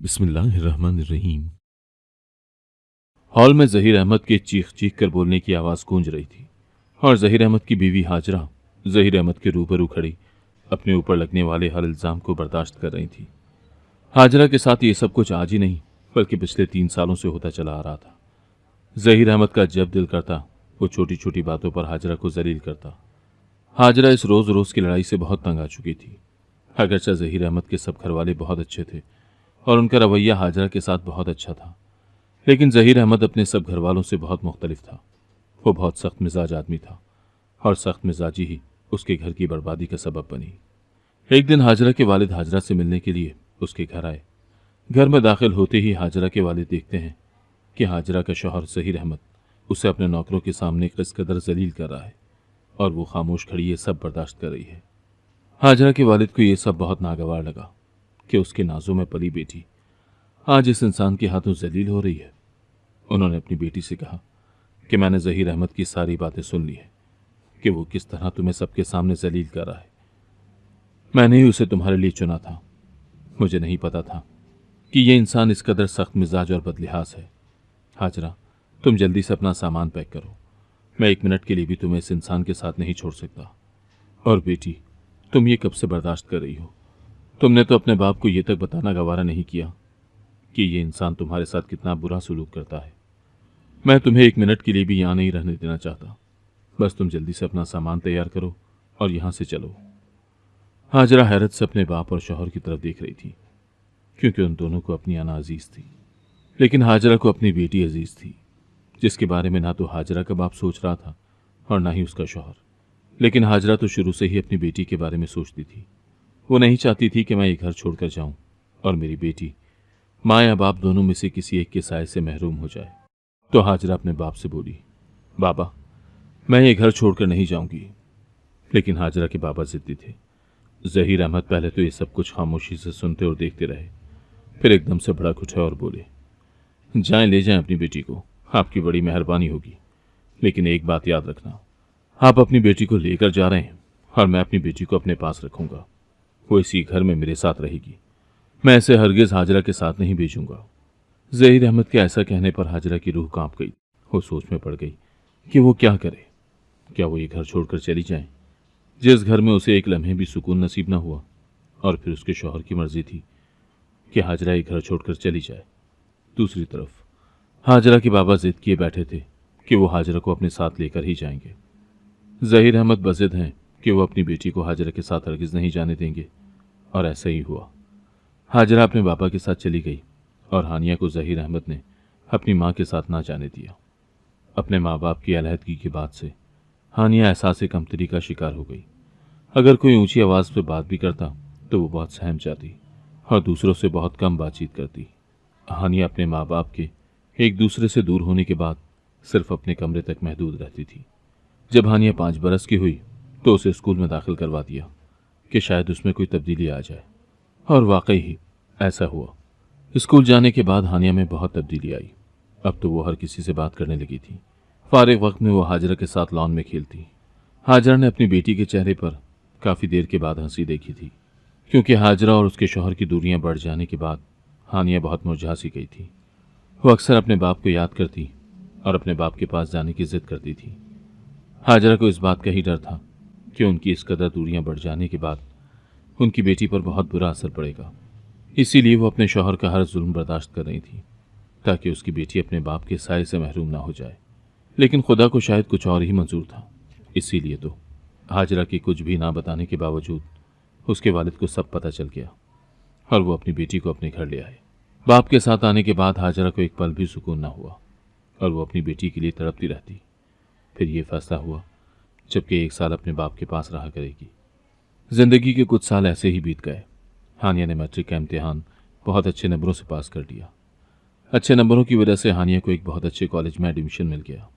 बिस्मिल्लाहिर्रहमानिर्रहीम। हॉल में जहीर अहमद के चीख चीख कर बोलने की आवाज़ गूंज रही थी और जहीर अहमद की बीवी हाजरा जहीर अहमद के रूबरू खड़ी अपने ऊपर लगने वाले हर इल्ज़ाम को बर्दाश्त कर रही थी। हाजरा के साथ ये सब कुछ आज ही नहीं बल्कि पिछले 3 सालों से होता चला आ रहा था। जहीर अहमद का जब दिल करता वो छोटी छोटी बातों पर हाजरा को जलील करता। हाजरा इस रोज़ रोज़ की लड़ाई से बहुत तंग आ चुकी थी। अगरचे जहीर अहमद के सब घरवाले बहुत अच्छे थे और उनका रवैया हाजरा के साथ बहुत अच्छा था, लेकिन जहीर अहमद अपने सब घरवालों से बहुत मुख्तलिफ था। वो बहुत सख्त मिजाज आदमी था और सख्त मिजाजी ही उसके घर की बर्बादी का सबब बनी। एक दिन हाजरा के वालिद हाजरा से मिलने के लिए उसके घर आए। घर में दाखिल होते ही हाजरा के वालिद देखते हैं कि हाजरा का शौहर जहीर अहमद उसे अपने नौकरों के सामने किस कदर जलील कर रहा है और वो खामोश खड़ी ये सब बर्दाश्त कर रही है। हाजरा के वालिद को ये सब बहुत नागवार लगा कि उसके नाजों में पली बेटी आज इस इंसान के हाथों जलील हो रही है। उन्होंने अपनी बेटी से कहा कि मैंने जहीर अहमद की सारी बातें सुन ली है कि वो किस तरह तुम्हें सबके सामने जलील कर रहा है। मैंने ही उसे तुम्हारे लिए चुना था। मुझे नहीं पता था कि ये इंसान इस कदर सख्त मिजाज और बदलिहाज है। हाजरा, तुम जल्दी से अपना सामान पैक करो। मैं 1 मिनट के लिए भी तुम्हें इस इंसान के साथ नहीं छोड़ सकता। और बेटी, तुम ये कब से बर्दाश्त कर रही हो? तुमने तो अपने बाप को ये तक बताना गवारा नहीं किया कि ये इंसान तुम्हारे साथ कितना बुरा सलूक करता है। मैं तुम्हें 1 मिनट के लिए भी यहाँ नहीं रहने देना चाहता। बस तुम जल्दी से अपना सामान तैयार करो और यहाँ से चलो। हाजरा हैरत से अपने बाप और शौहर की तरफ देख रही थी, क्योंकि उन दोनों को अपनी आना अजीज थी, लेकिन हाजरा को अपनी बेटी अजीज थी, जिसके बारे में ना तो हाजरा का बाप सोच रहा था और ना ही उसका शौहर। लेकिन हाजरा तो शुरू से ही अपनी बेटी के बारे में सोचती थी। वो नहीं चाहती थी कि मैं ये घर छोड़कर जाऊं और मेरी बेटी माँ या बाप दोनों में से किसी एक के साए से महरूम हो जाए। तो हाजरा अपने बाप से बोली, बाबा, मैं ये घर छोड़कर नहीं जाऊंगी। लेकिन हाजरा के बाबा जिद्दी थे। जहीर अहमद पहले तो ये सब कुछ खामोशी से सुनते और देखते रहे, फिर एकदम से भड़क उठे और बोले, जाएं, ले जाएं अपनी बेटी को, आपकी बड़ी मेहरबानी होगी। लेकिन एक बात याद रखना, आप अपनी बेटी को लेकर जा रहे हैं और मैं अपनी बेटी को अपने पास रखूंगा। वो इसी घर में मेरे साथ रहेगी। मैं ऐसे हरगिज हाजरा के साथ नहीं भेजूंगा। जहीर अहमद के ऐसा कहने पर हाजरा की रूह कांप गई। वो सोच में पड़ गई कि वो क्या करे। क्या वो ये घर छोड़कर चली जाए, जिस घर में उसे एक लम्हे भी सुकून नसीब न हुआ? और फिर उसके शौहर की मर्जी थी कि हाजरा ये घर छोड़कर चली जाए। दूसरी तरफ हाजरा के बाबा जिद किए बैठे थे कि वो हाजरा को अपने साथ लेकर ही जाएंगे। जहीर अहमद बजिद हैं कि वो अपनी बेटी को हाजरा के साथ हरगिज नहीं जाने देंगे, और ऐसा ही हुआ। हाजरा अपने बाबा के साथ चली गई और हानिया को जहीर अहमद ने अपनी माँ के साथ ना जाने दिया। अपने माँ बाप की अलहदगी के बाद से हानिया एहसास कमतरी का शिकार हो गई। अगर कोई ऊंची आवाज़ पर बात भी करता तो वो बहुत सहम जाती और दूसरों से बहुत कम बातचीत करती। हानिया अपने माँ बाप के एक दूसरे से दूर होने के बाद सिर्फ अपने कमरे तक महदूद रहती थी। जब हानिया 5 बरस की हुई तो उसे स्कूल में दाखिल करवा दिया कि शायद उसमें कोई तब्दीली आ जाए, और वाकई ही ऐसा हुआ। स्कूल जाने के बाद हानिया में बहुत तब्दीली आई। अब तो वो हर किसी से बात करने लगी थी। फारिग वक्त में वो हाजरा के साथ लॉन में खेलती। हाजरा ने अपनी बेटी के चेहरे पर काफ़ी देर के बाद हंसी देखी थी, क्योंकि हाजरा और उसके शौहर की दूरियां बढ़ जाने के बाद हानिया बहुत मुरझा सी गई थी। वो अक्सर अपने बाप को याद करती और अपने बाप के पास जाने की जिद करती थी। हाजरा को इस बात का ही डर था कि उनकी इस कदर दूरियां बढ़ जाने के बाद उनकी बेटी पर बहुत बुरा असर पड़ेगा। इसीलिए वो अपने शौहर का हर जुल्म बर्दाश्त कर रही थी ताकि उसकी बेटी अपने बाप के साए से महरूम ना हो जाए। लेकिन खुदा को शायद कुछ और ही मंजूर था। इसीलिए तो हाजरा के कुछ भी ना बताने के बावजूद उसके वालिद को सब पता चल गया और वो अपनी बेटी को अपने घर ले आए। बाप के साथ आने के बाद हाजरा को एक पल भी सुकून ना हुआ और वो अपनी बेटी के लिए तड़पती रहती। फिर ये फैसला हुआ जबकि 1 साल अपने बाप के पास रहा करेगी। जिंदगी के कुछ साल ऐसे ही बीत गए। हानिया ने मैट्रिक का इम्तिहान बहुत अच्छे नंबरों से पास कर लिया। अच्छे नंबरों की वजह से हानिया को एक बहुत अच्छे कॉलेज में एडमिशन मिल गया।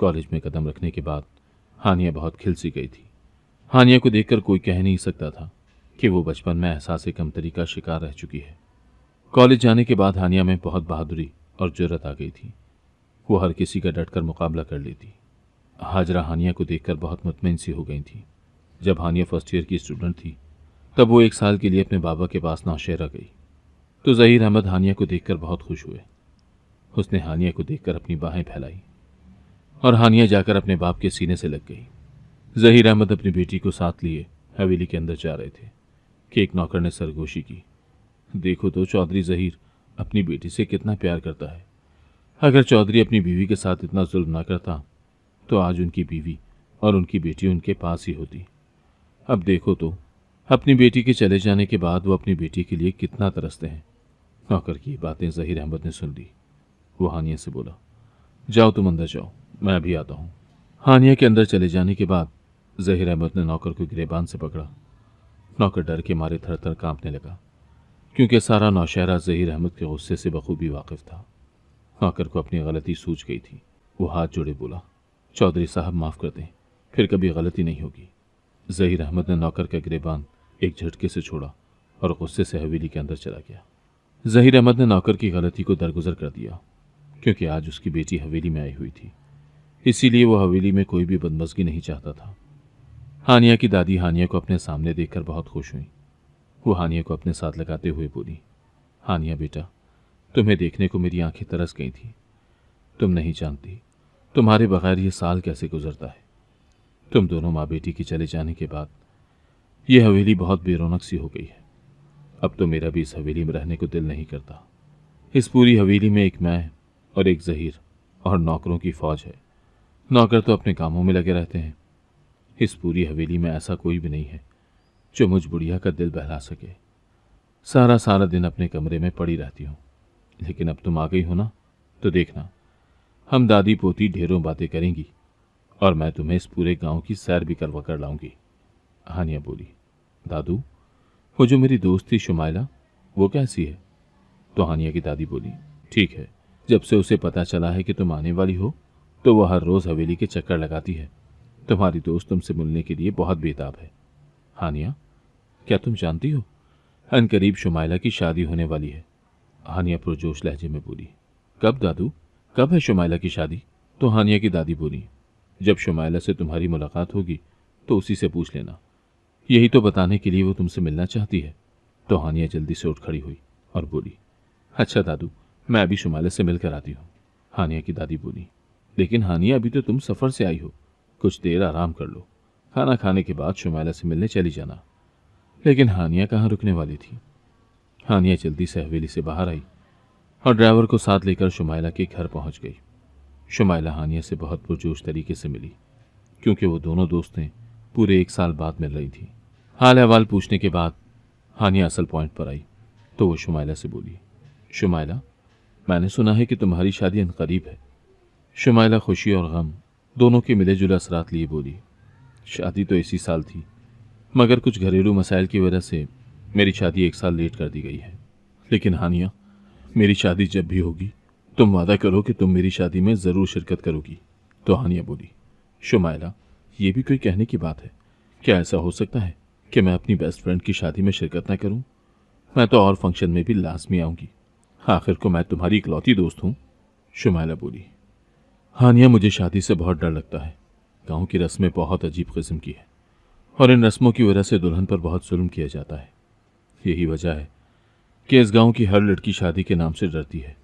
कॉलेज में कदम रखने के बाद हानिया बहुत खिल सी गई थी। हानिया को देखकर कोई कह नहीं सकता था कि वो बचपन में एहसास कमतरी का शिकार रह चुकी है। कॉलेज जाने के बाद हानिया में बहुत बहादुरी और जुर्रत आ गई थी। वो हर किसी का डटकर मुकाबला कर लेती। हाजरा हानिया को देखकर बहुत मुतमईन सी हो गई थी। जब हानिया फर्स्ट ईयर की स्टूडेंट थी तब वो 1 साल के लिए अपने बाबा के पास नौशहरा गई। तो ज़हीर अहमद हानिया को देखकर बहुत खुश हुए। उसने हानिया को देखकर अपनी बाहें फैलाई और हानिया जाकर अपने बाप के सीने से लग गई। ज़हीर अहमद अपनी बेटी को साथ लिए हवेली के अंदर जा रहे थे कि एक नौकर ने सरगोशी की, देखो तो चौधरी ज़हीर अपनी बेटी से कितना प्यार करता है। अगर चौधरी अपनी बीवी के साथ इतना जुल्म ना करता तो आज उनकी बीवी और उनकी बेटी उनके पास ही होती। अब देखो तो अपनी बेटी के चले जाने के बाद वो अपनी बेटी के लिए कितना तरसते हैं। नौकर की बातें ज़हीर अहमद ने सुन ली। वो हानिया से बोला, जाओ तुम अंदर जाओ, मैं अभी आता हूँ। हानिया के अंदर चले जाने के बाद ज़हीर अहमद ने नौकर को गिरेबान से पकड़ा। नौकर डर के मारे थर थर कांपने लगा, क्योंकि सारा नौशहरा ज़हीर अहमद के गुस्से से बखूबी वाकिफ था। नौकर को अपनी गलती सूझ गई थी। वो हाथ जोड़े बोला, चौधरी साहब माफ़ कर दें, फिर कभी गलती नहीं होगी। ज़हीर अहमद ने नौकर का गिरेबान एक झटके से छोड़ा और गुस्से से हवेली के अंदर चला गया। ज़हीर अहमद ने नौकर की गलती को दरगुजर कर दिया, क्योंकि आज उसकी बेटी हवेली में आई हुई थी, इसीलिए वो हवेली में कोई भी बदमज़गी नहीं चाहता था। हानिया की दादी हानिया को अपने सामने देखकर बहुत खुश हुई। वो हानिया को अपने साथ लगाते हुए बोली, हानिया बेटा, तुम्हें देखने को मेरी आंखें तरस गई थी। तुम नहीं जानती तुम्हारे बगैर ये साल कैसे गुजरता है। तुम दोनों माँ बेटी के चले जाने के बाद ये हवेली बहुत बेरौनक सी हो गई है। अब तो मेरा भी इस हवेली में रहने को दिल नहीं करता। इस पूरी हवेली में एक मैं और एक ज़हीर और नौकरों की फौज है। नौकर तो अपने कामों में लगे रहते हैं। इस पूरी हवेली में ऐसा कोई भी नहीं है जो मुझ बुढ़िया का दिल बहला सके। सारा सारा दिन अपने कमरे में पड़ी रहती हूँ, लेकिन अब तुम आ गई हो ना, तो देखना हम दादी पोती ढेरों बातें करेंगी और मैं तुम्हें इस पूरे गांव की सैर भी करवा कर लाऊंगी। हानिया बोली, दादू, वो जो मेरी दोस्त थी शुमाइला, वो कैसी है? तो हानिया की दादी बोली, ठीक है, जब से उसे पता चला है कि तुम आने वाली हो तो वह हर रोज़ हवेली के चक्कर लगाती है। तुम्हारी दोस्त तुमसे मिलने के लिए बहुत बेताब है। हानिया, क्या तुम जानती हो अनकरीब शुमाइला की शादी होने वाली है? हानिया पुरजोश लहजे में बोली, कब दादू, कब है शुमाइला की शादी? तो हानिया की दादी बोली, जब शुमाइला से तुम्हारी मुलाकात होगी तो उसी से पूछ लेना, यही तो बताने के लिए वो तुमसे मिलना चाहती है। तो हानिया जल्दी से उठ खड़ी हुई और बोली, अच्छा दादू, मैं अभी शुमाइला से मिलकर आती हूँ। हानिया की दादी बोली, लेकिन हानिया, अभी तो तुम सफ़र से आई हो, कुछ देर आराम कर लो, खाना खाने के बाद शुमाइला से मिलने चली जाना। लेकिन हानिया कहाँ रुकने वाली थी। हानिया जल्दी से हवेली से बाहर आई और ड्राइवर को साथ लेकर शुमाइला के घर पहुंच गई। शुमाइला हानिया से बहुत पुरजोश तरीके से मिली, क्योंकि वो दोनों दोस्तें पूरे 1 साल बाद मिल रही थी। हाल अहवाल पूछने के बाद हानिया असल पॉइंट पर आई तो वो शुमाइला से बोली, शुमाइला, मैंने सुना है कि तुम्हारी शादी अनकरीब है। शुमाइला खुशी और गम दोनों के मिले जुले असरात लिए बोली, शादी तो इसी साल थी, मगर कुछ घरेलू मसाइल की वजह से मेरी शादी 1 साल लेट कर दी गई है। लेकिन हानिया, मेरी शादी जब भी होगी तुम वादा करो कि तुम मेरी शादी में ज़रूर शिरकत करोगी। तो हानिया बोली, शुमाइला, ये भी कोई कहने की बात है? क्या ऐसा हो सकता है कि मैं अपनी बेस्ट फ्रेंड की शादी में शिरकत न करूं? मैं तो और फंक्शन में भी लाजमी आऊंगी, आखिर को मैं तुम्हारी इकलौती दोस्त हूं। शुमाइला बोली, हानिया, मुझे शादी से बहुत डर लगता है। गाँव की रस्में बहुत अजीब किस्म की है और इन रस्मों की वजह से दुल्हन पर बहुत जुल्म किया जाता है। यही वजह है कि इस गांव की हर लड़की शादी के नाम से डरती है।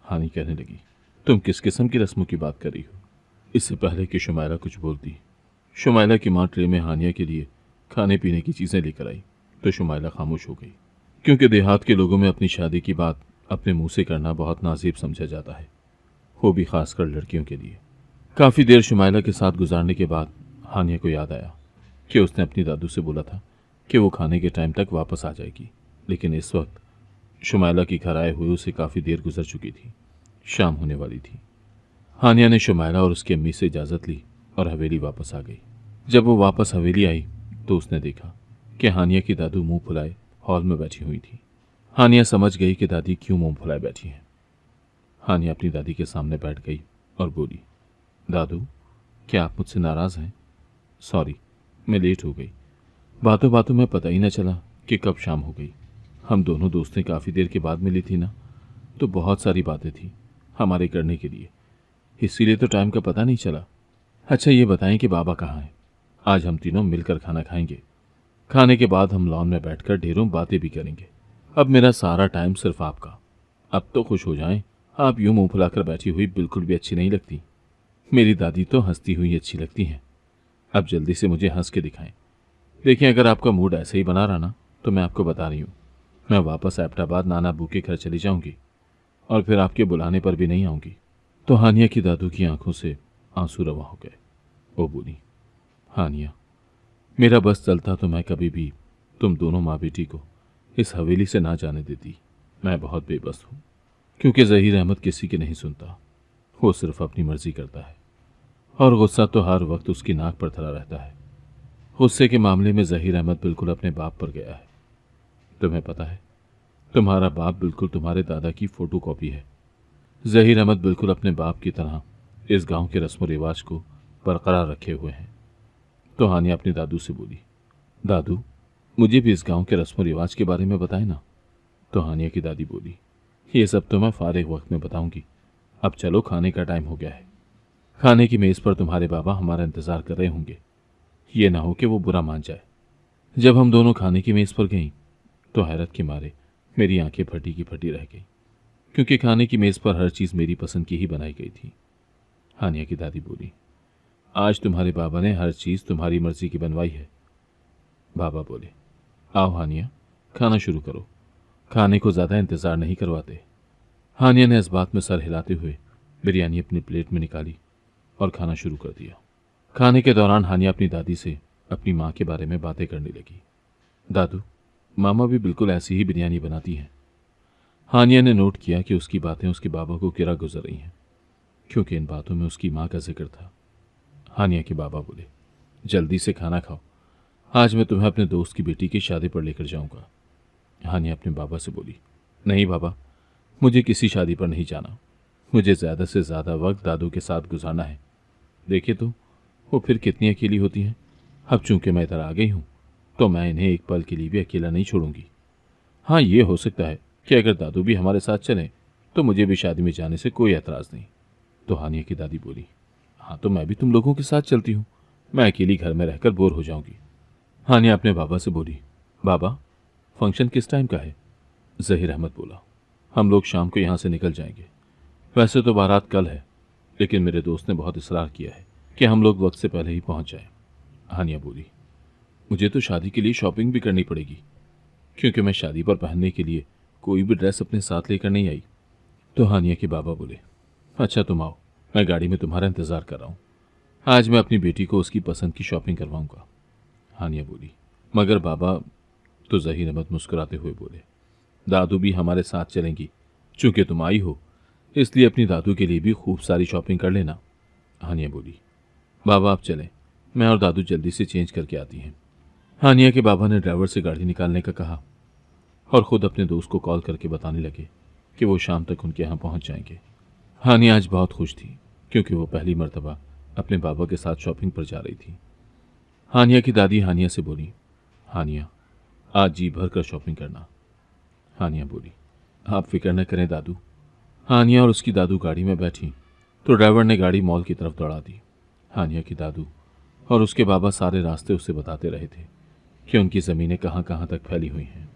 हानि कहने लगी, तुम किस किस्म की रस्मों की बात कर रही हो? इससे पहले कि शुमाइला कुछ बोलती, शुमाइला की माँ ट्रे में हानिया के लिए खाने पीने की चीज़ें लेकर आई तो शुमाइला खामोश हो गई, क्योंकि देहात के लोगों में अपनी शादी की बात अपने मुंह से करना बहुत नाज़ीब समझा जाता है, वो भी खासकर लड़कियों के लिए। काफ़ी देर शुमाइला के साथ गुजारने के बाद हानिया को याद आया कि उसने अपनी दादू से बोला था कि वो खाने के टाइम तक वापस आ जाएगी, लेकिन इस वक्त शुमाइला की घर आए हुए उसे काफ़ी देर गुजर चुकी थी, शाम होने वाली थी। हानिया ने शुमाइला और उसकी अम्मी से इजाज़त ली और हवेली वापस आ गई। जब वो वापस हवेली आई तो उसने देखा कि हानिया की दादू मुंह फुलाए हॉल में बैठी हुई थी। हानिया समझ गई कि दादी क्यों मुंह फुलाए बैठी हैं। हानिया अपनी दादी के सामने बैठ गई और बोली, दादू, क्या आप मुझसे नाराज़ हैं? सॉरी, मैं लेट हो गई। बातों बातों में पता ही न चला कि कब शाम हो गई। हम दोनों दोस्तें काफ़ी देर के बाद मिली थी ना, तो बहुत सारी बातें थी हमारे करने के लिए, इसीलिए तो टाइम का पता नहीं चला। अच्छा ये बताएं कि बाबा कहाँ हैं? आज हम तीनों मिलकर खाना खाएंगे। खाने के बाद हम लॉन में बैठकर ढेरों बातें भी करेंगे। अब मेरा सारा टाइम सिर्फ आपका। अब तो खुश हो जाएं। आप यूं मुंह फुलाकर बैठी हुई बिल्कुल भी अच्छी नहीं लगती। मेरी दादी तो हंसती हुई अच्छी लगती हैं। अब जल्दी से मुझे हंस के दिखाएं। देखिए, अगर आपका मूड ऐसे ही बना रहा ना, तो मैं आपको बता रही हूँ, मैं वापस एबटाबाद नाना अबू के घर चली जाऊंगी और फिर आपके बुलाने पर भी नहीं आऊंगी। तो हानिया की दादू की आंखों से आंसू रवा हो गए। वो बोली, हानिया, मेरा बस चलता तो मैं कभी भी तुम दोनों माँ बेटी को इस हवेली से ना जाने देती। मैं बहुत बेबस हूँ, क्योंकि ज़हीर अहमद किसी की नहीं सुनता। वो सिर्फ अपनी मर्जी करता है और गुस्सा तो हर वक्त उसकी नाक पर धरा रहता है। गुस्से के मामले में ज़हीर अहमद बिल्कुल अपने बाप पर गया है। तुम्हें पता है, तुम्हारा बाप बिल्कुल तुम्हारे दादा की फोटो कॉपी है। ज़हीर अहमद बिल्कुल अपने बाप की तरह इस गांव के रस्म रिवाज को बरकरार रखे हुए हैं। तो हानिया अपनी दादू से बोली, दादू, मुझे भी इस गांव के रस्म रिवाज के बारे में बताए ना। तो हानिया की दादी बोली, ये सब तो मैं फारिग वक्त में बताऊंगी। अब चलो, खाने का टाइम हो गया है। खाने की मेज़ पर तुम्हारे बाबा हमारा इंतज़ार कर रहे होंगे। ये ना हो कि वो बुरा मान जाए। जब हम दोनों खाने की मेज़ पर गईं, तो हैरत के मारे मेरी आंखें फटी की फटी रह गईं, क्योंकि खाने की मेज़ पर हर चीज़ मेरी पसंद की ही बनाई गई थी। हानिया की दादी बोली, आज तुम्हारे बाबा ने हर चीज़ तुम्हारी मर्जी की बनवाई है। बाबा बोले, आओ हानिया, खाना शुरू करो। खाने को ज़्यादा इंतज़ार नहीं करवाते। हानिया ने इस बात में सर हिलाते हुए बिरयानी अपनी प्लेट में निकाली और खाना शुरू कर दिया। खाने के दौरान हानिया अपनी दादी से अपनी माँ के बारे में बातें करने लगी। दादू, मामा भी बिल्कुल ऐसी ही बिरयानी बनाती हैं। हानिया ने नोट किया कि उसकी बातें उसके बाबा को गिरा गुजर रही हैं, क्योंकि इन बातों में उसकी माँ का जिक्र था। हानिया के बाबा बोले, जल्दी से खाना खाओ, आज मैं तुम्हें अपने दोस्त की बेटी की शादी पर लेकर जाऊंगा। हानिया अपने बाबा से बोली, नहीं बाबा, मुझे किसी शादी पर नहीं जाना। मुझे ज़्यादा से ज़्यादा वक्त दादू के साथ गुजारना है। देखिए तो, वो फिर कितनी अकेली होती हैं। अब चूंकि मैं इधर आ गई हूँ, तो मैं इन्हें एक पल के लिए भी अकेला नहीं छोड़ूंगी। हाँ, ये हो सकता है कि अगर दादू भी हमारे साथ चलें, तो मुझे भी शादी में जाने से कोई एतराज़ नहीं। तो हानिया की दादी बोली, हाँ, तो मैं भी तुम लोगों के साथ चलती हूँ। मैं अकेली घर में रहकर बोर हो जाऊंगी। हानिया अपने बाबा से बोली, बाबा, फंक्शन किस टाइम का है? ज़हीर अहमद बोला, हम लोग शाम को यहाँ से निकल जाएंगे। वैसे तो बारात कल है, लेकिन मेरे दोस्त ने बहुत इसरार किया है कि हम लोग वक्त से पहले ही पहुँच जाएं। हानिया बोली, मुझे तो शादी के लिए शॉपिंग भी करनी पड़ेगी, क्योंकि मैं शादी पर पहनने के लिए कोई भी ड्रेस अपने साथ लेकर नहीं आई। तो हानिया के बाबा बोले, अच्छा तुम आओ, मैं गाड़ी में तुम्हारा इंतज़ार कर रहा हूँ। आज मैं अपनी बेटी को उसकी पसंद की शॉपिंग करवाऊंगा। हानिया बोली, मगर बाबा। तो ज़हीर अहमद मुस्कुराते हुए बोले, दादू भी हमारे साथ चलेंगी। चूंकि तुम आई हो, इसलिए अपनी दादू के लिए भी खूब सारी शॉपिंग कर लेना। हानिया बोली, बाबा आप चलें, मैं और दादू जल्दी से चेंज करके आती हैं। हानिया के बाबा ने ड्राइवर से गाड़ी निकालने का कहा और ख़ुद अपने दोस्त को कॉल करके बताने लगे कि वो शाम तक उनके यहाँ पहुँच जाएंगे। हानिया आज बहुत खुश थी, क्योंकि वो पहली मर्तबा अपने बाबा के साथ शॉपिंग पर जा रही थी। हानिया की दादी हानिया से बोली, हानिया, आज जी भर कर शॉपिंग करना। हानिया बोली, आप फिक्र न करें दादू। हानिया और उसकी दादू गाड़ी में बैठी तो ड्राइवर ने गाड़ी मॉल की तरफ दौड़ा दी। हानिया की दादू और उसके बाबा सारे रास्ते उससे बताते रहे थे कि उनकी ज़मीनें कहाँ कहाँ तक फैली हुई हैं।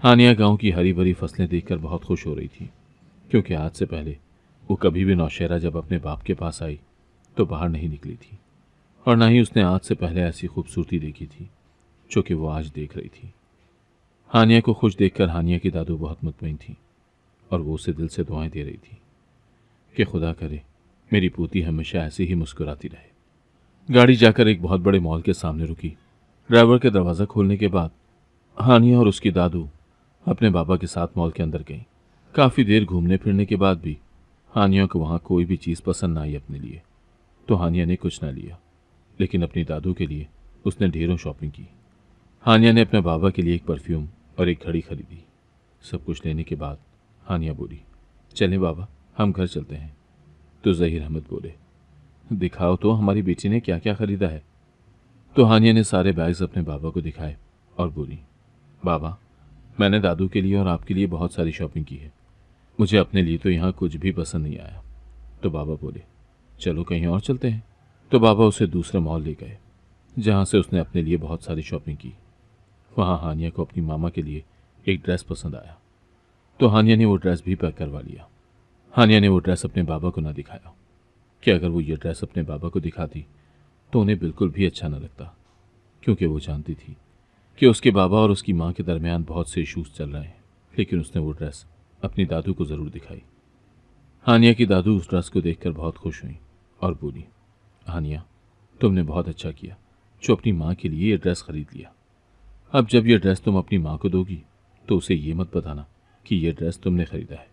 हानिया गांव की हरी भरी फसलें देखकर बहुत खुश हो रही थी, क्योंकि आज से पहले वो कभी भी नौशहरा जब अपने बाप के पास आई तो बाहर नहीं निकली थी, और न ही उसने आज से पहले ऐसी खूबसूरती देखी थी जो कि वो आज देख रही थी। हानिया को खुश देखकर हानिया की दादू बहुत मुतमईन थी, और वो उसे दिल से दुआएं दे रही थी कि खुदा करे मेरी पोती हमेशा ऐसे ही मुस्कुराती रहे। गाड़ी जाकर एक बहुत बड़े मॉल के सामने रुकी। ड्राइवर के दरवाज़ा खोलने के बाद हानिया और उसकी दादू अपने बाबा के साथ मॉल के अंदर गईं। काफ़ी देर घूमने फिरने के बाद भी हानिया को वहाँ कोई भी चीज़ पसंद ना आई अपने लिए, तो हानिया ने कुछ ना लिया, लेकिन अपनी दादू के लिए उसने ढेरों शॉपिंग की। हानिया ने अपने बाबा के लिए एक परफ्यूम और एक घड़ी खरीदी। सब कुछ लेने के बाद हानिया बोली, चलें बाबा, हम घर चलते हैं। तो ज़हीर अहमद बोले, दिखाओ तो हमारी बेटी ने क्या क्या खरीदा है। तो हानिया ने सारे बैग्स अपने बाबा को दिखाए और बोली, बाबा, मैंने दादू के लिए और आपके लिए बहुत सारी शॉपिंग की है। मुझे अपने लिए तो यहाँ कुछ भी पसंद नहीं आया। तो बाबा बोले, चलो कहीं और चलते हैं। तो बाबा उसे दूसरे मॉल ले गए, जहाँ से उसने अपने लिए बहुत सारी शॉपिंग की। वहाँ हानिया को अपनी मामा के लिए एक ड्रेस पसंद आया, तो हानिया ने वो ड्रेस भी पैक करवा लिया। हानिया ने वो ड्रेस अपने बाबा को ना दिखाया कि अगर वो ये ड्रेस अपने बाबा को दिखाती तो उन्हें बिल्कुल भी अच्छा न लगता, क्योंकि वो जानती थी कि उसके बाबा और उसकी माँ के दरमियान बहुत से इश्यूज चल रहे हैं। लेकिन उसने वो ड्रेस अपनी दादू को ज़रूर दिखाई। हानिया की दादू उस ड्रेस को देखकर बहुत खुश हुई और बोली, हानिया, तुमने बहुत अच्छा किया जो अपनी माँ के लिए ये ड्रेस खरीद लिया। अब जब ये ड्रेस तुम अपनी माँ को दोगी तो उसे ये मत बताना कि ये ड्रेस तुमने खरीदा है।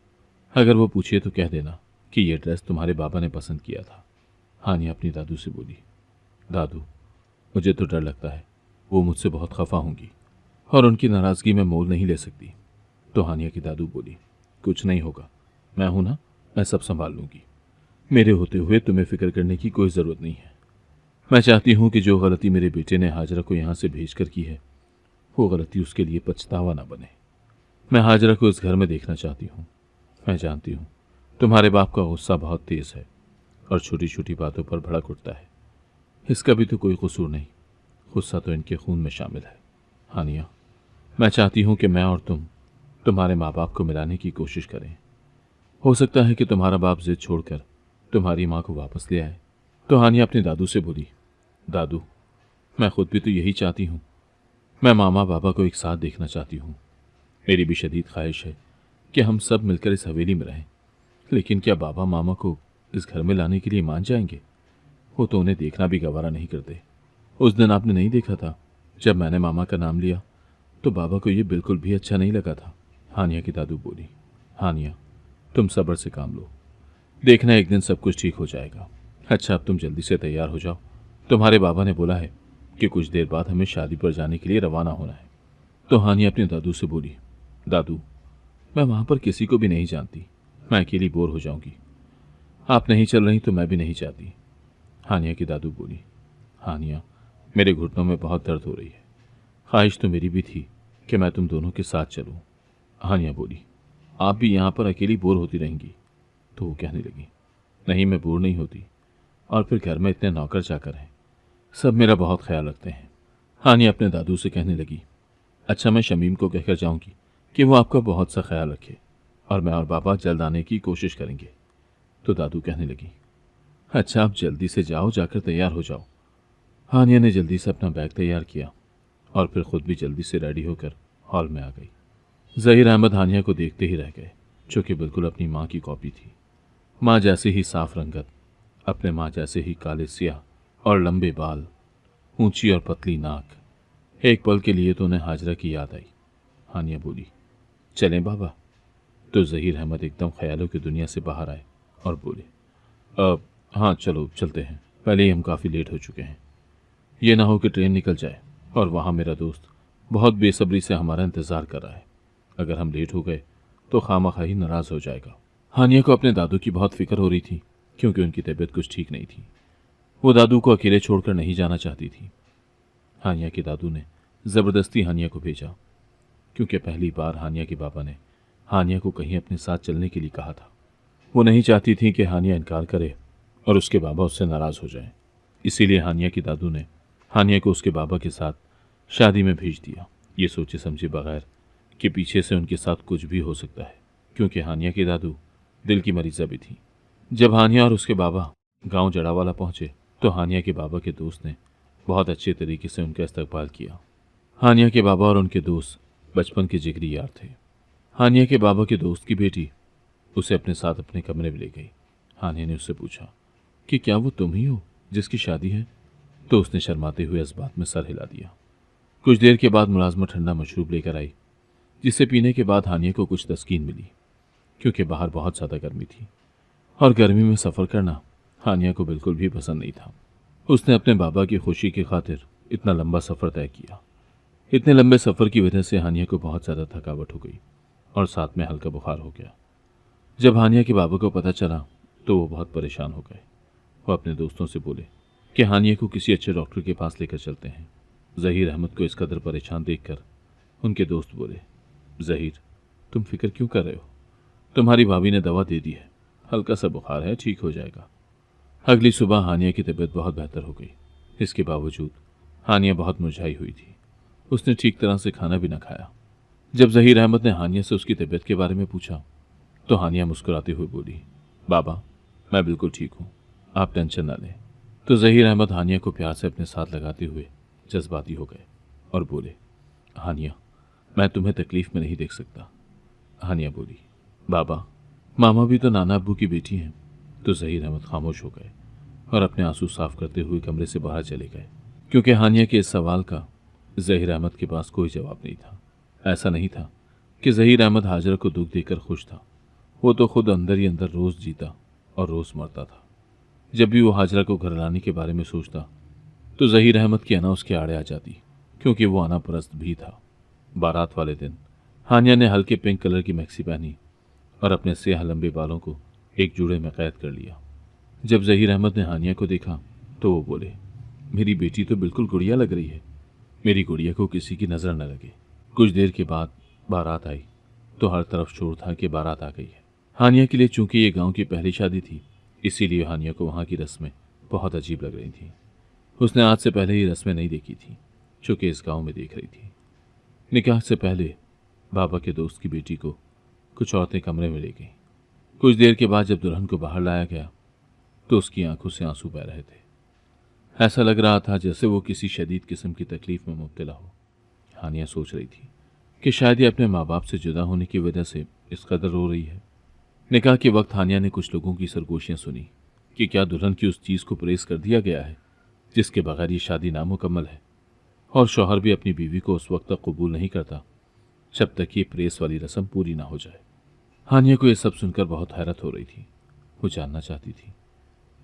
अगर वो पूछे तो कह देना कि ये ड्रेस तुम्हारे बाबा ने पसंद किया था। हानिया अपनी दादू से बोली, दादू, मुझे तो डर लगता है वो मुझसे बहुत खफा होंगी और उनकी नाराज़गी में मोल नहीं ले सकती। तो हानिया की दादू बोली, कुछ नहीं होगा, मैं हूं ना, मैं सब संभाल लूंगी। मेरे होते हुए तुम्हें फिक्र करने की कोई ज़रूरत नहीं है। मैं चाहती हूं कि जो गलती मेरे बेटे ने हाजरा को यहाँ से भेज कर की है वो गलती उसके लिए पछतावा ना बने। मैं हाजरा को इस घर में देखना चाहती हूँ। मैं जानती हूँ तुम्हारे बाप का गुस्सा बहुत तेज़ है और छोटी छोटी बातों पर भड़क उठता है। इसका भी तो कोई कसूर नहीं, गुस्सा तो इनके खून में शामिल है। हानिया, मैं चाहती हूँ कि मैं और तुम्हारे माँ बाप को मिलाने की कोशिश करें। हो सकता है कि तुम्हारा बाप जिद छोड़कर तुम्हारी माँ को वापस ले आए। तो हानिया अपने दादू से बोली, दादू, मैं खुद भी तो यही चाहती हूँ। मैं मामा बाबा को एक साथ देखना चाहती हूँ। मेरी भी शदीद ख्वाहिश है कि हम सब मिलकर इस हवेली में रहें। लेकिन क्या बाबा मामा को इस घर में लाने के लिए मान जाएंगे? वो तो उन्हें देखना भी गवारा नहीं करते। उस दिन आपने नहीं देखा था जब मैंने मामा का नाम लिया तो बाबा को ये बिल्कुल भी अच्छा नहीं लगा था। हानिया की दादू बोली, हानिया, तुम सब्र से काम लो, देखना एक दिन सब कुछ ठीक हो जाएगा। अच्छा, अब तुम जल्दी से तैयार हो जाओ, तुम्हारे बाबा ने बोला है कि कुछ देर बाद हमें शादी पर जाने के लिए रवाना होना है। तो हानिया अपने दादू से बोली, दादू, मैं वहाँ पर किसी को भी नहीं जानती, मैं अकेली बोर हो जाऊंगी। आप नहीं चल रही तो मैं भी नहीं चाहती। हानिया की दादू बोली, हानिया, मेरे घुटनों में बहुत दर्द हो रही है। ख्वाहिश तो मेरी भी थी कि मैं तुम दोनों के साथ चलूं। हानिया बोली, आप भी यहाँ पर अकेली बोर होती रहेंगी? तो वो कहने लगी, नहीं, मैं बोर नहीं होती, और फिर घर में इतने नौकर चाकर हैं, सब मेरा बहुत ख्याल रखते हैं। हानिया अपने दादू से कहने लगी, अच्छा, मैं शमीम को कहकर जाऊंगी कि वो आपका बहुत सा ख्याल रखे और मैं और बाबा जल्द आने की कोशिश करेंगे। तो दादू कहने लगी, अच्छा, आप जल्दी से जाओ, जाकर तैयार हो जाओ। हानिया ने जल्दी से अपना बैग तैयार किया और फिर खुद भी जल्दी से रेडी होकर हॉल में आ गई। ज़हीर अहमद हानिया को देखते ही रह गए, जो कि बिल्कुल अपनी माँ की कॉपी थी। माँ जैसे ही साफ रंगत, अपने माँ जैसे ही काले स्याह और लंबे बाल, ऊंची और पतली नाक। एक पल के लिए तो उन्हें हाजरा की याद आई। हानिया बोली, चलें बाबा? तो ज़हीर अहमद एकदम ख्यालों की दुनिया से बाहर आए और बोले, अब हाँ, चलो चलते हैं, पहले ही हम काफ़ी लेट हो चुके हैं। ये ना हो कि ट्रेन निकल जाए और वहाँ मेरा दोस्त बहुत बेसब्री से हमारा इंतज़ार कर रहा है। अगर हम लेट हो गए तो खामखा ही नाराज़ हो जाएगा। हानिया को अपने दादू की बहुत फिक्र हो रही थी, क्योंकि उनकी तबीयत कुछ ठीक नहीं थी। वो दादू को अकेले छोड़कर नहीं जाना चाहती थी। हानिया के दादू ने ज़बरदस्ती हानिया को भेजा, क्योंकि पहली बार हानिया के बाबा ने हानिया को कहीं अपने साथ चलने के लिए कहा था। वो नहीं चाहती थी कि हानिया इनकार करे और उसके बाबा उससे नाराज़ हो जाएं। इसीलिए हानिया की दादू ने हानिया को उसके बाबा के साथ शादी में भेज दिया, ये सोचे समझे बगैर कि पीछे से उनके साथ कुछ भी हो सकता है, क्योंकि हानिया की दादू दिल की मरीज़ा भी थी। जब हानिया और उसके बाबा गांव जड़ावाला पहुंचे तो हानिया के बाबा के दोस्त ने बहुत अच्छे तरीके से उनका इस्तकबाल किया। हानिया के बाबा और उनके दोस्त बचपन के जिगरी यार थे। हानिया के बाबा के दोस्त की बेटी उसे अपने साथ अपने कमरे में ले गई। हानिया ने उससे पूछा कि क्या वो तुम ही हो जिसकी शादी है? तो उसने शर्माते हुए इस बात में सर हिला दिया। कुछ देर के बाद मुलाजमा ठंडा मशरूब लेकर आई, जिसे पीने के बाद हानिया को कुछ तस्कीन मिली, क्योंकि बाहर बहुत ज़्यादा गर्मी थी और गर्मी में सफ़र करना हानिया को बिल्कुल भी पसंद नहीं था। उसने अपने बाबा की खुशी की खातिर इतना लंबा सफ़र तय किया। इतने लंबे सफ़र की वजह से हानिया को बहुत ज़्यादा थकावट हो गई और साथ में हल्का बुखार हो गया। जब हानिया के बाबा को पता चला तो वो बहुत परेशान हो गए। वो अपने दोस्तों से बोले कि हानिया को किसी अच्छे डॉक्टर के पास लेकर चलते हैं। ज़हीर अहमद को इस कदर परेशान देखकर उनके दोस्त बोले, ज़हीर, तुम फिक्र क्यों कर रहे हो? तुम्हारी भाभी ने दवा दे दी है, हल्का सा बुखार है, ठीक हो जाएगा। अगली सुबह हानिया की तबीयत बहुत बेहतर हो गई। इसके बावजूद हानिया बहुत मुरझाई हुई थी। उसने ठीक तरह से खाना भी न खाया। जब जहीर अहमद ने हानिया से उसकी तबीयत के बारे में पूछा तो हानिया मुस्कुराते हुए बोली, बाबा मैं बिल्कुल ठीक हूँ, आप टेंशन ना लें। तो जहीर अहमद हानिया को प्यार से अपने साथ लगाते हुए जज्बाती हो गए और बोले, हानिया मैं तुम्हें तकलीफ में नहीं देख सकता। हानिया बोली, बाबा मामा भी तो नाना अब्बू की बेटी हैं। तो जहीर अहमद खामोश हो गए और अपने आंसू साफ करते हुए कमरे से बाहर चले गए, क्योंकि हानिया के इस सवाल का जहीर अहमद के पास कोई जवाब नहीं था। ऐसा नहीं था कि जहीर अहमद हाजरा को दुख देकर खुश था, वो तो खुद अंदर ही अंदर रोज जीता और रोज मरता था। जब भी वो हाजरा को घर लाने के बारे में सोचता तो जहीर अहमद की अना उसके आड़े आ जाती, क्योंकि वो अना परस्त भी था। बारात वाले दिन हानिया ने हल्के पिंक कलर की मैक्सी पहनी और अपने स्याह लंबे बालों को एक जूड़े में कैद कर लिया। जब जहीर अहमद ने हानिया को देखा तो वो बोले, मेरी बेटी तो बिल्कुल गुड़िया लग रही है, मेरी गुड़िया को किसी की नज़र न लगे। कुछ देर के बाद बारात आई तो हर तरफ शोर था कि बारात आ गई है। हानिया के लिए चूंकि ये गांव की पहली शादी थी, इसीलिए हानिया को वहाँ की रस्में बहुत अजीब लग रही थीं। उसने आज से पहले ये रस्में नहीं देखी थी, चूंकि इस गांव में देख रही थी। निकाह से पहले बाबा के दोस्त की बेटी को कुछ औरतें कमरे में ले गईं। कुछ देर के बाद जब दुल्हन को बाहर लाया गया तो उसकी आंखों से आंसू बह रहे थे। ऐसा लग रहा था जैसे वो किसी शदीद किस्म की तकलीफ में मुब्तला हो। हानिया सोच रही थी कि शायद ये अपने माँ बाप से जुदा होने की वजह से इस कदर रो रही है। निकाह के वक्त हानिया ने कुछ लोगों की सरगोशियां सुनी कि क्या दुल्हन की उस चीज़ को प्रेस कर दिया गया है जिसके बगैर ये शादी नामुकम्मल है, और शौहर भी अपनी बीवी को उस वक्त तक कबूल नहीं करता जब तक ये प्रेस वाली रस्म पूरी ना हो जाए। हानिया को यह सब सुनकर बहुत हैरत हो रही थी। वो जानना चाहती थी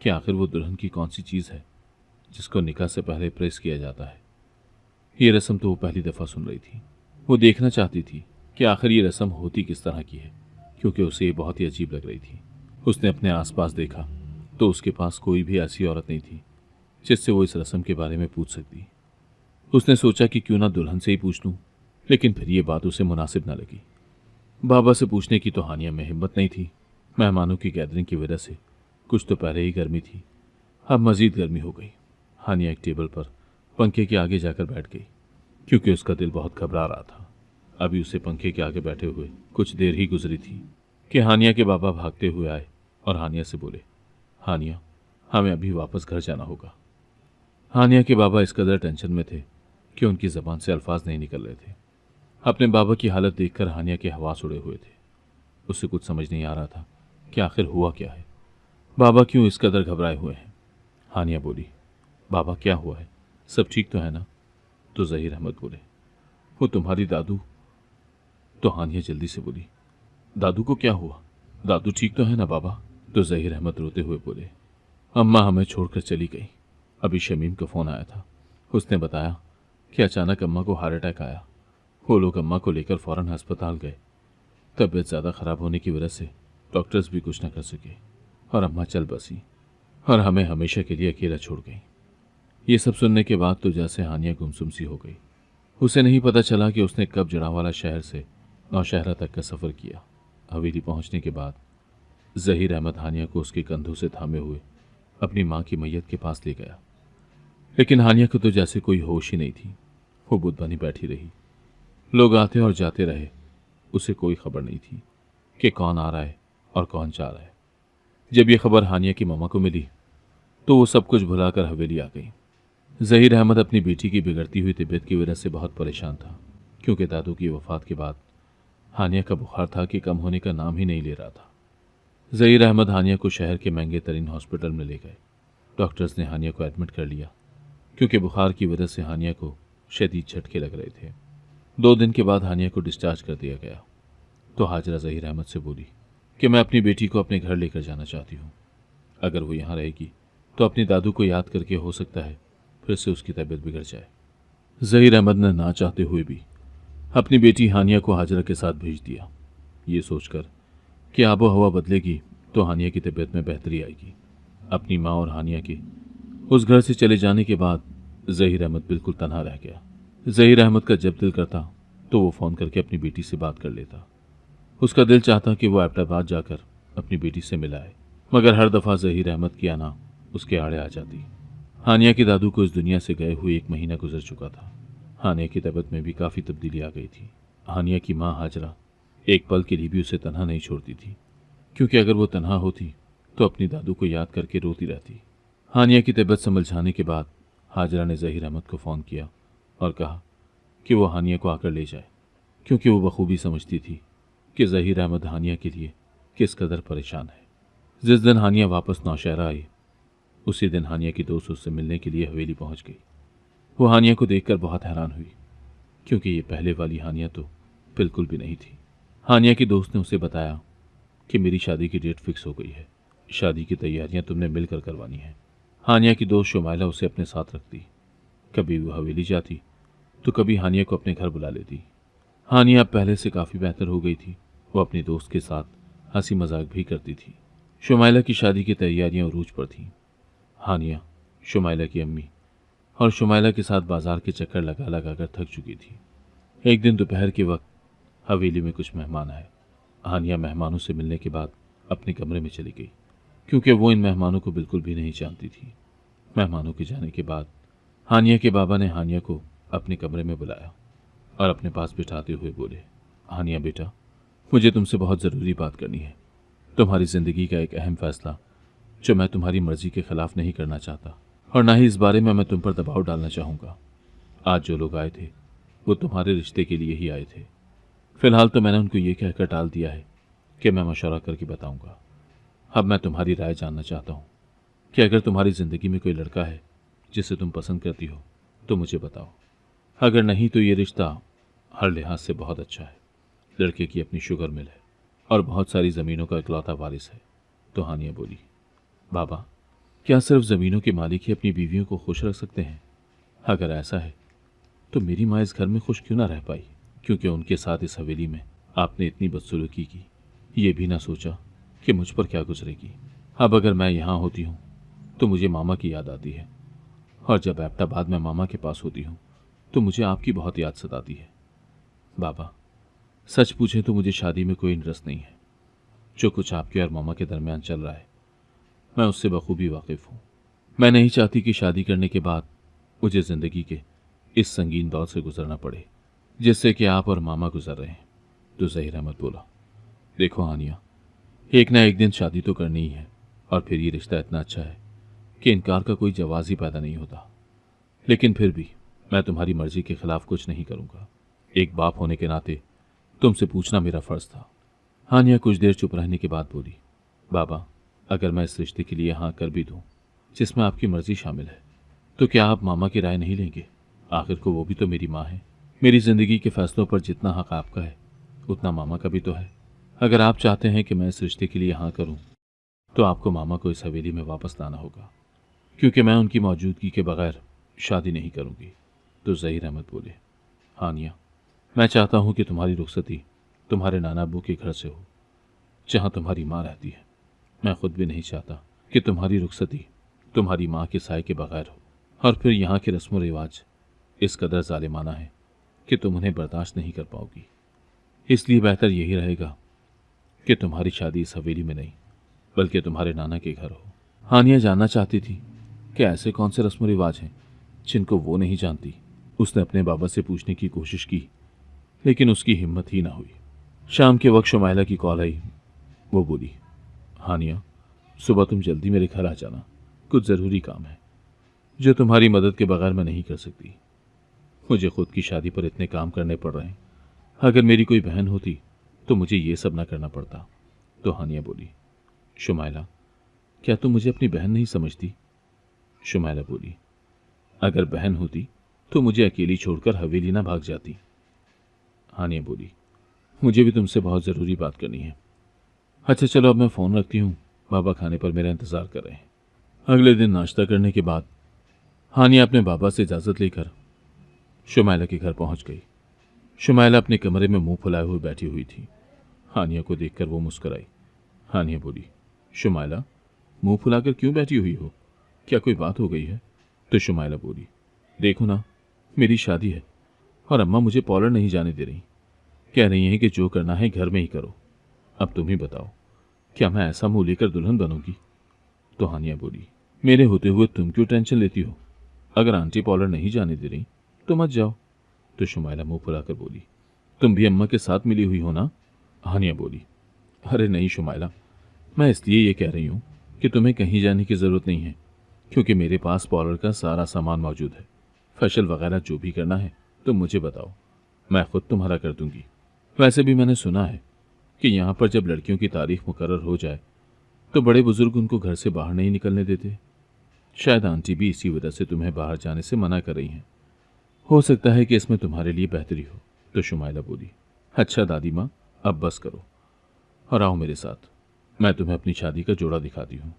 कि आखिर वो दुल्हन की कौन सी चीज़ है जिसको निकाह से पहले प्रेस किया जाता है। ये रस्म तो वो पहली दफ़ा सुन रही थी। वो देखना चाहती थी कि आखिर ये रस्म होती किस तरह की है, क्योंकि उसे ये बहुत ही अजीब लग रही थी। उसने अपने आसपास देखा तो उसके पास कोई भी ऐसी औरत नहीं थी जिससे वो इस रस्म के बारे में पूछ सकती। उसने सोचा कि क्यों ना दुल्हन से ही पूछ लूं, लेकिन फिर ये बात उसे मुनासिब न लगी। बाबा से पूछने की तो हानिया में हिम्मत नहीं थी। मेहमानों की गैदरिंग की वजह से कुछ तो पहले ही गर्मी थी, अब मजीद गर्मी हो गई। हानिया एक टेबल पर पंखे के आगे जाकर बैठ गई, क्योंकि उसका दिल बहुत घबरा रहा था। अभी उसे पंखे के आगे बैठे हुए कुछ देर ही गुजरी थी कि हानिया के बाबा भागते हुए आए और हानिया से बोले, हानिया हमें अभी वापस घर जाना होगा। हानिया के बाबा इस कदर टेंशन में थे कि उनकी ज़बान से अल्फाज नहीं निकल रहे थे। अपने बाबा की हालत देखकर हानिया के हवास उड़े हुए थे। उसे कुछ समझ नहीं आ रहा था कि आखिर हुआ क्या है, बाबा क्यों इस कदर घबराए हुए हैं। हानिया बोली, बाबा क्या हुआ है, सब ठीक तो है ना? तो जहीर अहमद बोले, वो तुम्हारी दादू। तो हानिया जल्दी से बोली, दादू को क्या हुआ, दादू ठीक तो है ना बाबा? तो जहीर अहमद रोते हुए बोले, अम्मा हमें छोड़कर चली गई। अभी शमीम का फ़ोन आया था, उसने बताया कि अचानक अम्मा को हार्ट अटैक आया। वो लोग अम्मा को लेकर फ़ौरन अस्पताल गए। तबीयत ज़्यादा ख़राब होने की वजह से डॉक्टर्स भी कुछ न कर सके और अम्मा चल बसी और हमें हमेशा के लिए अकेला छोड़ गई। ये सब सुनने के बाद तो जैसे हानिया गुमसुम सी हो गई। उसे नहीं पता चला कि उसने कब जड़ावाला शहर से नौशहरा तक का सफ़र किया। हवेली पहुंचने के बाद जहीर अहमद हानिया को उसके कंधों से थामे हुए अपनी माँ की मैयत के पास ले गया, लेकिन हानिया को तो जैसे कोई होश ही नहीं थी। वो बुत बनी बैठी रही। लोग आते और जाते रहे, उसे कोई खबर नहीं थी कि कौन आ रहा है और कौन जा रहा है। जब यह खबर हानिया की मामा को मिली तो वो सब कुछ भुलाकर हवेली आ गई। जहीर अहमद अपनी बेटी की बिगड़ती हुई तबीयत की वजह से बहुत परेशान था, क्योंकि दादू की वफ़ात के बाद हानिया का बुखार था कि कम होने का नाम ही नहीं ले रहा था। जहीर अहमद हानिया को शहर के महंगे तरीन हॉस्पिटल में ले गए। डॉक्टर्स ने हानिया को एडमिट कर लिया, क्योंकि बुखार की वजह से हानिया को शदीद झटके लग रहे थे। 2 दिन के बाद हानिया को डिस्चार्ज कर दिया गया। तो हाजरा जहीर अहमद से बोली कि मैं अपनी बेटी को अपने घर लेकर जाना चाहती हूँ। अगर वो यहाँ रहेगी तो अपनी दादू को याद करके हो सकता है फिर से उसकी तबीयत बिगड़ जाए। जहीर अहमद ने ना चाहते हुए भी अपनी बेटी हानिया को हाजरा के साथ भेज दिया, ये सोचकर कि आबो हवा बदलेगी तो हानिया की तबीयत में बेहतरी आएगी। अपनी माँ और हानिया के उस घर से चले जाने के बाद जहीर अहमद बिल्कुल तन्हा रह गया। जहीर अहमद का जब दिल करता तो वो फ़ोन करके अपनी बेटी से बात कर लेता। उसका दिल चाहता कि वो एबटाबाद जाकर अपनी बेटी से मिलाए, मगर हर दफ़ा जहीर अहमद की आना उसके आड़े आ जाती। हानिया की दादू को इस दुनिया से गए हुए 1 महीना गुजर चुका था। हानिया की तबीयत में भी काफ़ी तब्दीली आ गई थी। हानिया की माँ हाजरा एक पल के लिए भी उसे तन्हा नहीं छोड़ती थी, क्योंकि अगर वो तन्हा होती तो अपनी दादू को याद करके रोती रहती। हानिया की तबीयत संभल के बाद हाजरा ने ज़हीर अहमद को फ़ोन किया और कहा कि वो हानिया को आकर ले जाए, क्योंकि वो बखूबी समझती थी कि ज़हीर अहमद हानिया के लिए किस कदर परेशान है। जिस दिन हानिया वापस नौशहरा आई, उसी दिन हानिया की दोस्त उससे मिलने के लिए हवेली पहुंच गई। वो हानिया को देखकर बहुत हैरान हुई, क्योंकि ये पहले वाली हानिया तो बिल्कुल भी नहीं थी। हानिया की दोस्त ने उसे बताया कि मेरी शादी की डेट फिक्स हो गई है, शादी की तैयारियां तुमने मिलकर करवानी है। हानिया की दोस्त शुमाइला उसे अपने साथ रखती। कभी वो हवेली जाती तो कभी हानिया को अपने घर बुला लेती। हानिया अब पहले से काफ़ी बेहतर हो गई थी। वो अपनी दोस्त के साथ हंसी मजाक भी करती थी। शुमाइला की शादी की तैयारियां उरूज पर थीं। हानिया, शुमाइला की अम्मी और शुमाइला के साथ बाजार के चक्कर लगा लगा कर थक चुकी थी। एक दिन दोपहर के वक्त हवेली में कुछ मेहमान आए। हानिया मेहमानों से मिलने के बाद अपने कमरे में चली गई, क्योंकि वो इन मेहमानों को बिल्कुल भी नहीं जानती थी। मेहमानों के जाने के बाद हानिया के बाबा ने हानिया को अपने कमरे में बुलाया और अपने पास बिठाते हुए बोले, हानिया बेटा, मुझे तुमसे बहुत ज़रूरी बात करनी है। तुम्हारी ज़िंदगी का एक अहम फैसला जो मैं तुम्हारी मर्जी के खिलाफ नहीं करना चाहता, और ना ही इस बारे में मैं तुम पर दबाव डालना चाहूँगा। आज जो लोग आए थे वो तुम्हारे रिश्ते के लिए ही आए थे। फिलहाल तो मैंने उनको ये कहकर टाल दिया है कि मैं मशवरा करके बताऊँगा। अब मैं तुम्हारी राय जानना चाहता हूँ कि अगर तुम्हारी ज़िंदगी में कोई लड़का है जिसे तुम पसंद करती हो तो मुझे बताओ। अगर नहीं तो ये रिश्ता हर लिहाज से बहुत अच्छा है। लड़के की अपनी शुगर मिल है और बहुत सारी ज़मीनों का इकलौता वारिस है। तो हानिया बोली, बाबा, क्या सिर्फ ज़मीनों के मालिक ही अपनी बीवियों को खुश रख सकते हैं? अगर ऐसा है तो मेरी माँ इस घर में खुश क्यों ना रह पाई? क्योंकि उनके साथ इस हवेली में आपने इतनी बदसलूकी की, ये भी ना सोचा कि मुझ पर क्या गुजरेगी। अब अगर मैं यहाँ होती हूँ तो मुझे मामा की याद आती है, और जब एबटाबाद में मामा के पास होती हूँ तो मुझे आपकी बहुत याद सताती है। बाबा, सच पूछें तो मुझे शादी में कोई इंटरेस्ट नहीं है। जो कुछ आपके और मामा के दरमियान चल रहा है मैं उससे बखूबी वाकिफ हूँ। मैं नहीं चाहती कि शादी करने के बाद मुझे ज़िंदगी के इस संगीन दौर से गुजरना पड़े जिससे कि आप और मामा गुजर रहे हैं। तो ज़हीर अहमद बोला, देखो हानिया, एक ना एक दिन शादी तो करनी ही है, और फिर ये रिश्ता इतना अच्छा है कि इनकार का कोई जवाज ही पैदा नहीं होता। लेकिन फिर भी मैं तुम्हारी मर्जी के खिलाफ कुछ नहीं करूँगा। एक बाप होने के नाते तुमसे पूछना मेरा फ़र्ज़ था। हानिया कुछ देर चुप रहने के बाद बोली, बाबा, अगर मैं इस रिश्ते के लिए हाँ कर भी दूँ जिसमें आपकी मर्जी शामिल है, तो क्या आप मामा की राय नहीं लेंगे? आखिर को वो भी तो मेरी माँ है। मेरी ज़िंदगी के फैसलों पर जितना हक आपका है उतना मामा का भी तो है। अगर आप चाहते हैं कि मैं इस रिश्ते के लिए हाँ करूँ तो आपको मामा को इस हवेली में वापस लाना होगा, क्योंकि मैं उनकी मौजूदगी के बगैर शादी नहीं करूँगी। तो ज़हीर अहमद बोले, हानिया, मैं चाहता हूँ कि तुम्हारी रुखसती तुम्हारे नाना अब्बू के घर से हो, जहाँ तुम्हारी माँ रहती है। मैं खुद भी नहीं चाहता कि तुम्हारी रुखसती तुम्हारी माँ के साय के बगैर हो, और फिर यहाँ के रस्म व रिवाज इस कदर जालिमाना है कि तुम उन्हें बर्दाश्त नहीं कर पाओगी। इसलिए बेहतर यही रहेगा कि तुम्हारी शादी इस हवेली में नहीं बल्कि तुम्हारे नाना के घर हो। हानिया जानना चाहती थी कि ऐसे कौन से रस्म रिवाज हैं जिनको वो नहीं जानती। उसने अपने बाबा से पूछने की कोशिश की, लेकिन उसकी हिम्मत ही ना हुई। शाम के वक्त शुमाइला की कॉल आई। वो बोली, हानिया, सुबह तुम जल्दी मेरे घर आ जाना, कुछ ज़रूरी काम है जो तुम्हारी मदद के बगैर मैं नहीं कर सकती। मुझे खुद की शादी पर इतने काम करने पड़ रहे हैं। अगर मेरी कोई बहन होती तो मुझे ये सब ना करना पड़ता। तो हानिया बोली, शुमाइला, क्या तुम मुझे अपनी बहन नहीं समझती? शुमाइला बोली, अगर बहन होती तो मुझे अकेली छोड़कर हवेली ना भाग जाती। हानिया बोली, मुझे भी तुमसे बहुत ज़रूरी बात करनी है। अच्छा चलो, अब मैं फ़ोन रखती हूँ, बाबा खाने पर मेरा इंतज़ार कर रहे हैं। अगले दिन नाश्ता करने के बाद हानिया अपने बाबा से इजाज़त लेकर शुमाइला के घर पहुँच गई। शुमाइला अपने कमरे में मुंह फुलाए हुए बैठी हुई थी। हानिया को देखकर वो मुस्कुराई। हानिया बोली, शुमाइला, मुंह फुलाकर क्यों बैठी हुई हो? क्या कोई बात हो गई है? तो शुमाइला बोली, देखो ना, मेरी शादी है और अम्मा मुझे पोलैंड नहीं जाने दे रही। कह रही हैं कि जो करना है घर में ही करो। अब तुम ही बताओ, क्या मैं ऐसा मुंह लेकर दुल्हन बनूंगी? तो हानिया बोली, मेरे होते हुए तुम क्यों टेंशन लेती हो? अगर आंटी पोलैंड नहीं जाने दे रही तो मत जाओ। तो शुमाइला मुंह फुलाकर बोली, तुम भी अम्मा के साथ मिली हुई हो ना? हानिया बोली। अरे नहीं शुमाइला, मैं इसलिए ये कह रही हूँ कि तुम्हें कहीं जाने की ज़रूरत नहीं है, क्योंकि मेरे पास पार्लर का सारा सामान मौजूद है। फेशियल वगैरह जो भी करना है तुम मुझे बताओ, मैं खुद तुम्हारा कर दूंगी। वैसे भी मैंने सुना है कि यहाँ पर जब लड़कियों की तारीख मुकर्रर हो जाए तो बड़े बुजुर्ग उनको घर से बाहर नहीं निकलने देते। शायद आंटी भी इसी वजह से तुम्हें बाहर जाने से मना कर रही हैं। हो सकता है कि इसमें तुम्हारे लिए बेहतरी हो। तो शुमाइला बोली, अच्छा दादी माँ, अब बस करो और आओ मेरे साथ, मैं तुम्हें अपनी शादी का जोड़ा दिखाती हूँ।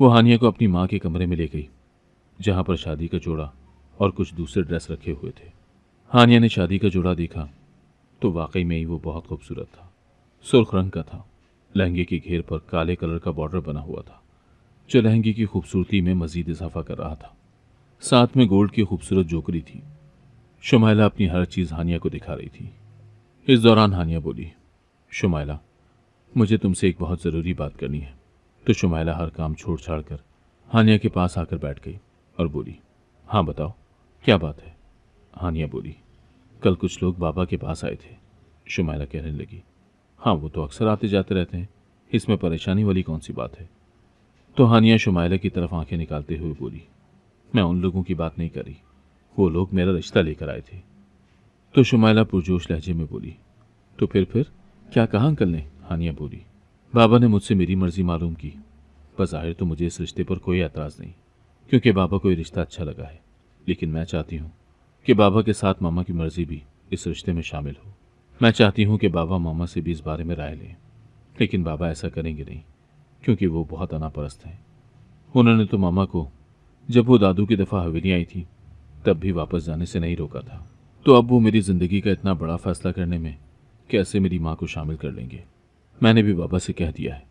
वो हानिया को अपनी माँ के कमरे में ले गई, जहाँ पर शादी का जोड़ा और कुछ दूसरे ड्रेस रखे हुए थे। हानिया ने शादी का जोड़ा देखा तो वाकई में ही वो बहुत खूबसूरत था। सुर्ख रंग का था। लहंगे की घेर पर काले कलर का बॉर्डर बना हुआ था, जो लहंगे की खूबसूरती में मजीद इजाफा कर रहा था। साथ में गोल्ड की खूबसूरत जोकरी थी। शुमाइला अपनी हर चीज़ हानिया को दिखा रही थी। इस दौरान हानिया बोली, शुमाइला, मुझे तुमसे एक बहुत ज़रूरी बात करनी है। तो शुमाइला हर काम छोड़ छाड़ कर हानिया के पास आकर बैठ गई और बोली, हाँ बताओ, क्या बात है? हानिया बोली, कल कुछ लोग बाबा के पास आए थे। शुमाइला कहने लगी, हाँ वो तो अक्सर आते जाते रहते हैं, इसमें परेशानी वाली कौन सी बात है? तो हानिया शुमाइला की तरफ आंखें निकालते हुए बोली, मैं उन लोगों की बात नहीं कर रही, वो लोग मेरा रिश्ता लेकर आए थे। तो शुमाइला पुरजोश लहजे में बोली, तो फिर क्या कहा अंकल ने? हानिया बोली, बाबा ने मुझसे मेरी मर्जी मालूम की। बज़ाहिर तो मुझे इस रिश्ते पर कोई एतराज़ नहीं, क्योंकि बाबा को ये रिश्ता अच्छा लगा है, लेकिन मैं चाहती हूँ कि बाबा के साथ मामा की मर्जी भी इस रिश्ते में शामिल हो। मैं चाहती हूँ कि बाबा मामा से भी इस बारे में राय लें, लेकिन बाबा ऐसा करेंगे नहीं, क्योंकि वो बहुत अनापरस्त हैं। उन्होंने तो मामा को जब वो दादू की दफ़ा हवेली आई थी तब भी वापस जाने से नहीं रोका था, तो अब वो मेरी ज़िंदगी का इतना बड़ा फैसला करने में कैसे मेरी माँ को शामिल कर लेंगे? मैंने भी बाबा से कह दिया है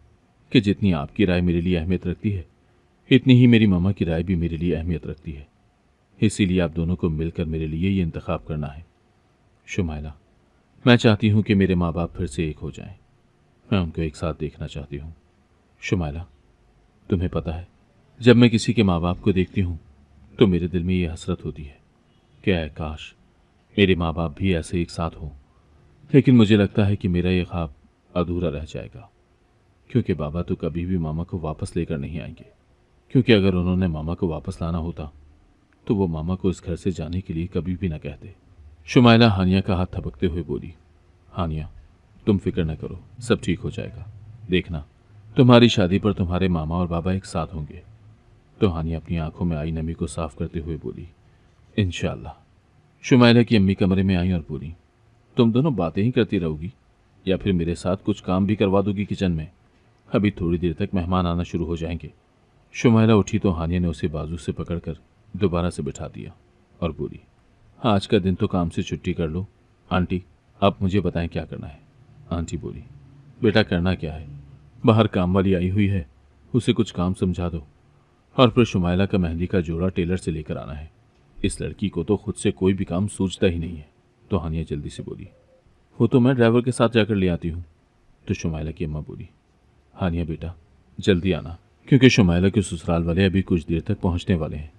कि जितनी आपकी राय मेरे लिए अहमियत रखती है, इतनी ही मेरी मामा की राय भी मेरे लिए अहमियत रखती है। इसीलिए आप दोनों को मिलकर मेरे लिए ये इंतखाब करना है। शुमाइला, मैं चाहती हूँ कि मेरे माँ बाप फिर से एक हो जाएं। मैं उनको एक साथ देखना चाहती हूँ। शुमाइला, तुम्हें पता है, जब मैं किसी के माँ बाप को देखती हूँ तो मेरे दिल में ये हसरत होती है कि ऐ काश मेरे माँ बाप भी ऐसे एक साथ हों। लेकिन मुझे लगता है कि मेरा ये ख्वाब अधूरा रह जाएगा, क्योंकि बाबा तो कभी भी मामा को वापस लेकर नहीं आएंगे। क्योंकि अगर उन्होंने मामा को वापस लाना होता तो वो मामा को इस घर से जाने के लिए कभी भी ना कहते। शुमाइला हानिया का हाथ थपकते हुए बोली, हानिया, तुम फिक्र न करो, सब ठीक हो जाएगा। देखना, तुम्हारी शादी पर तुम्हारे मामा और बाबा एक साथ होंगे। तो हानिया अपनी आंखों में आई नमी को साफ करते हुए बोली, इंशाअल्लाह। शुमाइला की अम्मी कमरे में आई और बोली, तुम दोनों बातें ही करती रहोगी या फिर मेरे साथ कुछ काम भी करवा दोगी किचन में? अभी थोड़ी देर तक मेहमान आना शुरू हो जाएंगे। शुमाइला उठी तो हानिया ने उसे बाजू से पकड़कर दोबारा से बिठा दिया और बोली, आज का दिन तो काम से छुट्टी कर लो। आंटी, आप मुझे बताएं क्या करना है? आंटी बोली, बेटा करना क्या है, बाहर काम वाली आई हुई है, उसे कुछ काम समझा दो और फिर शुमाइला का मेहंदी का जोड़ा टेलर से लेकर आना है। इस लड़की को तो खुद से कोई भी काम सूझता ही नहीं है। तो हानिया जल्दी से बोली, वो तो मैं ड्राइवर के साथ जाकर ले आती हूँ। तो शुमाइला की अम्मा बोली, हानिया बेटा जल्दी आना, क्योंकि शुमाइला के ससुराल वाले अभी कुछ देर तक पहुँचने वाले हैं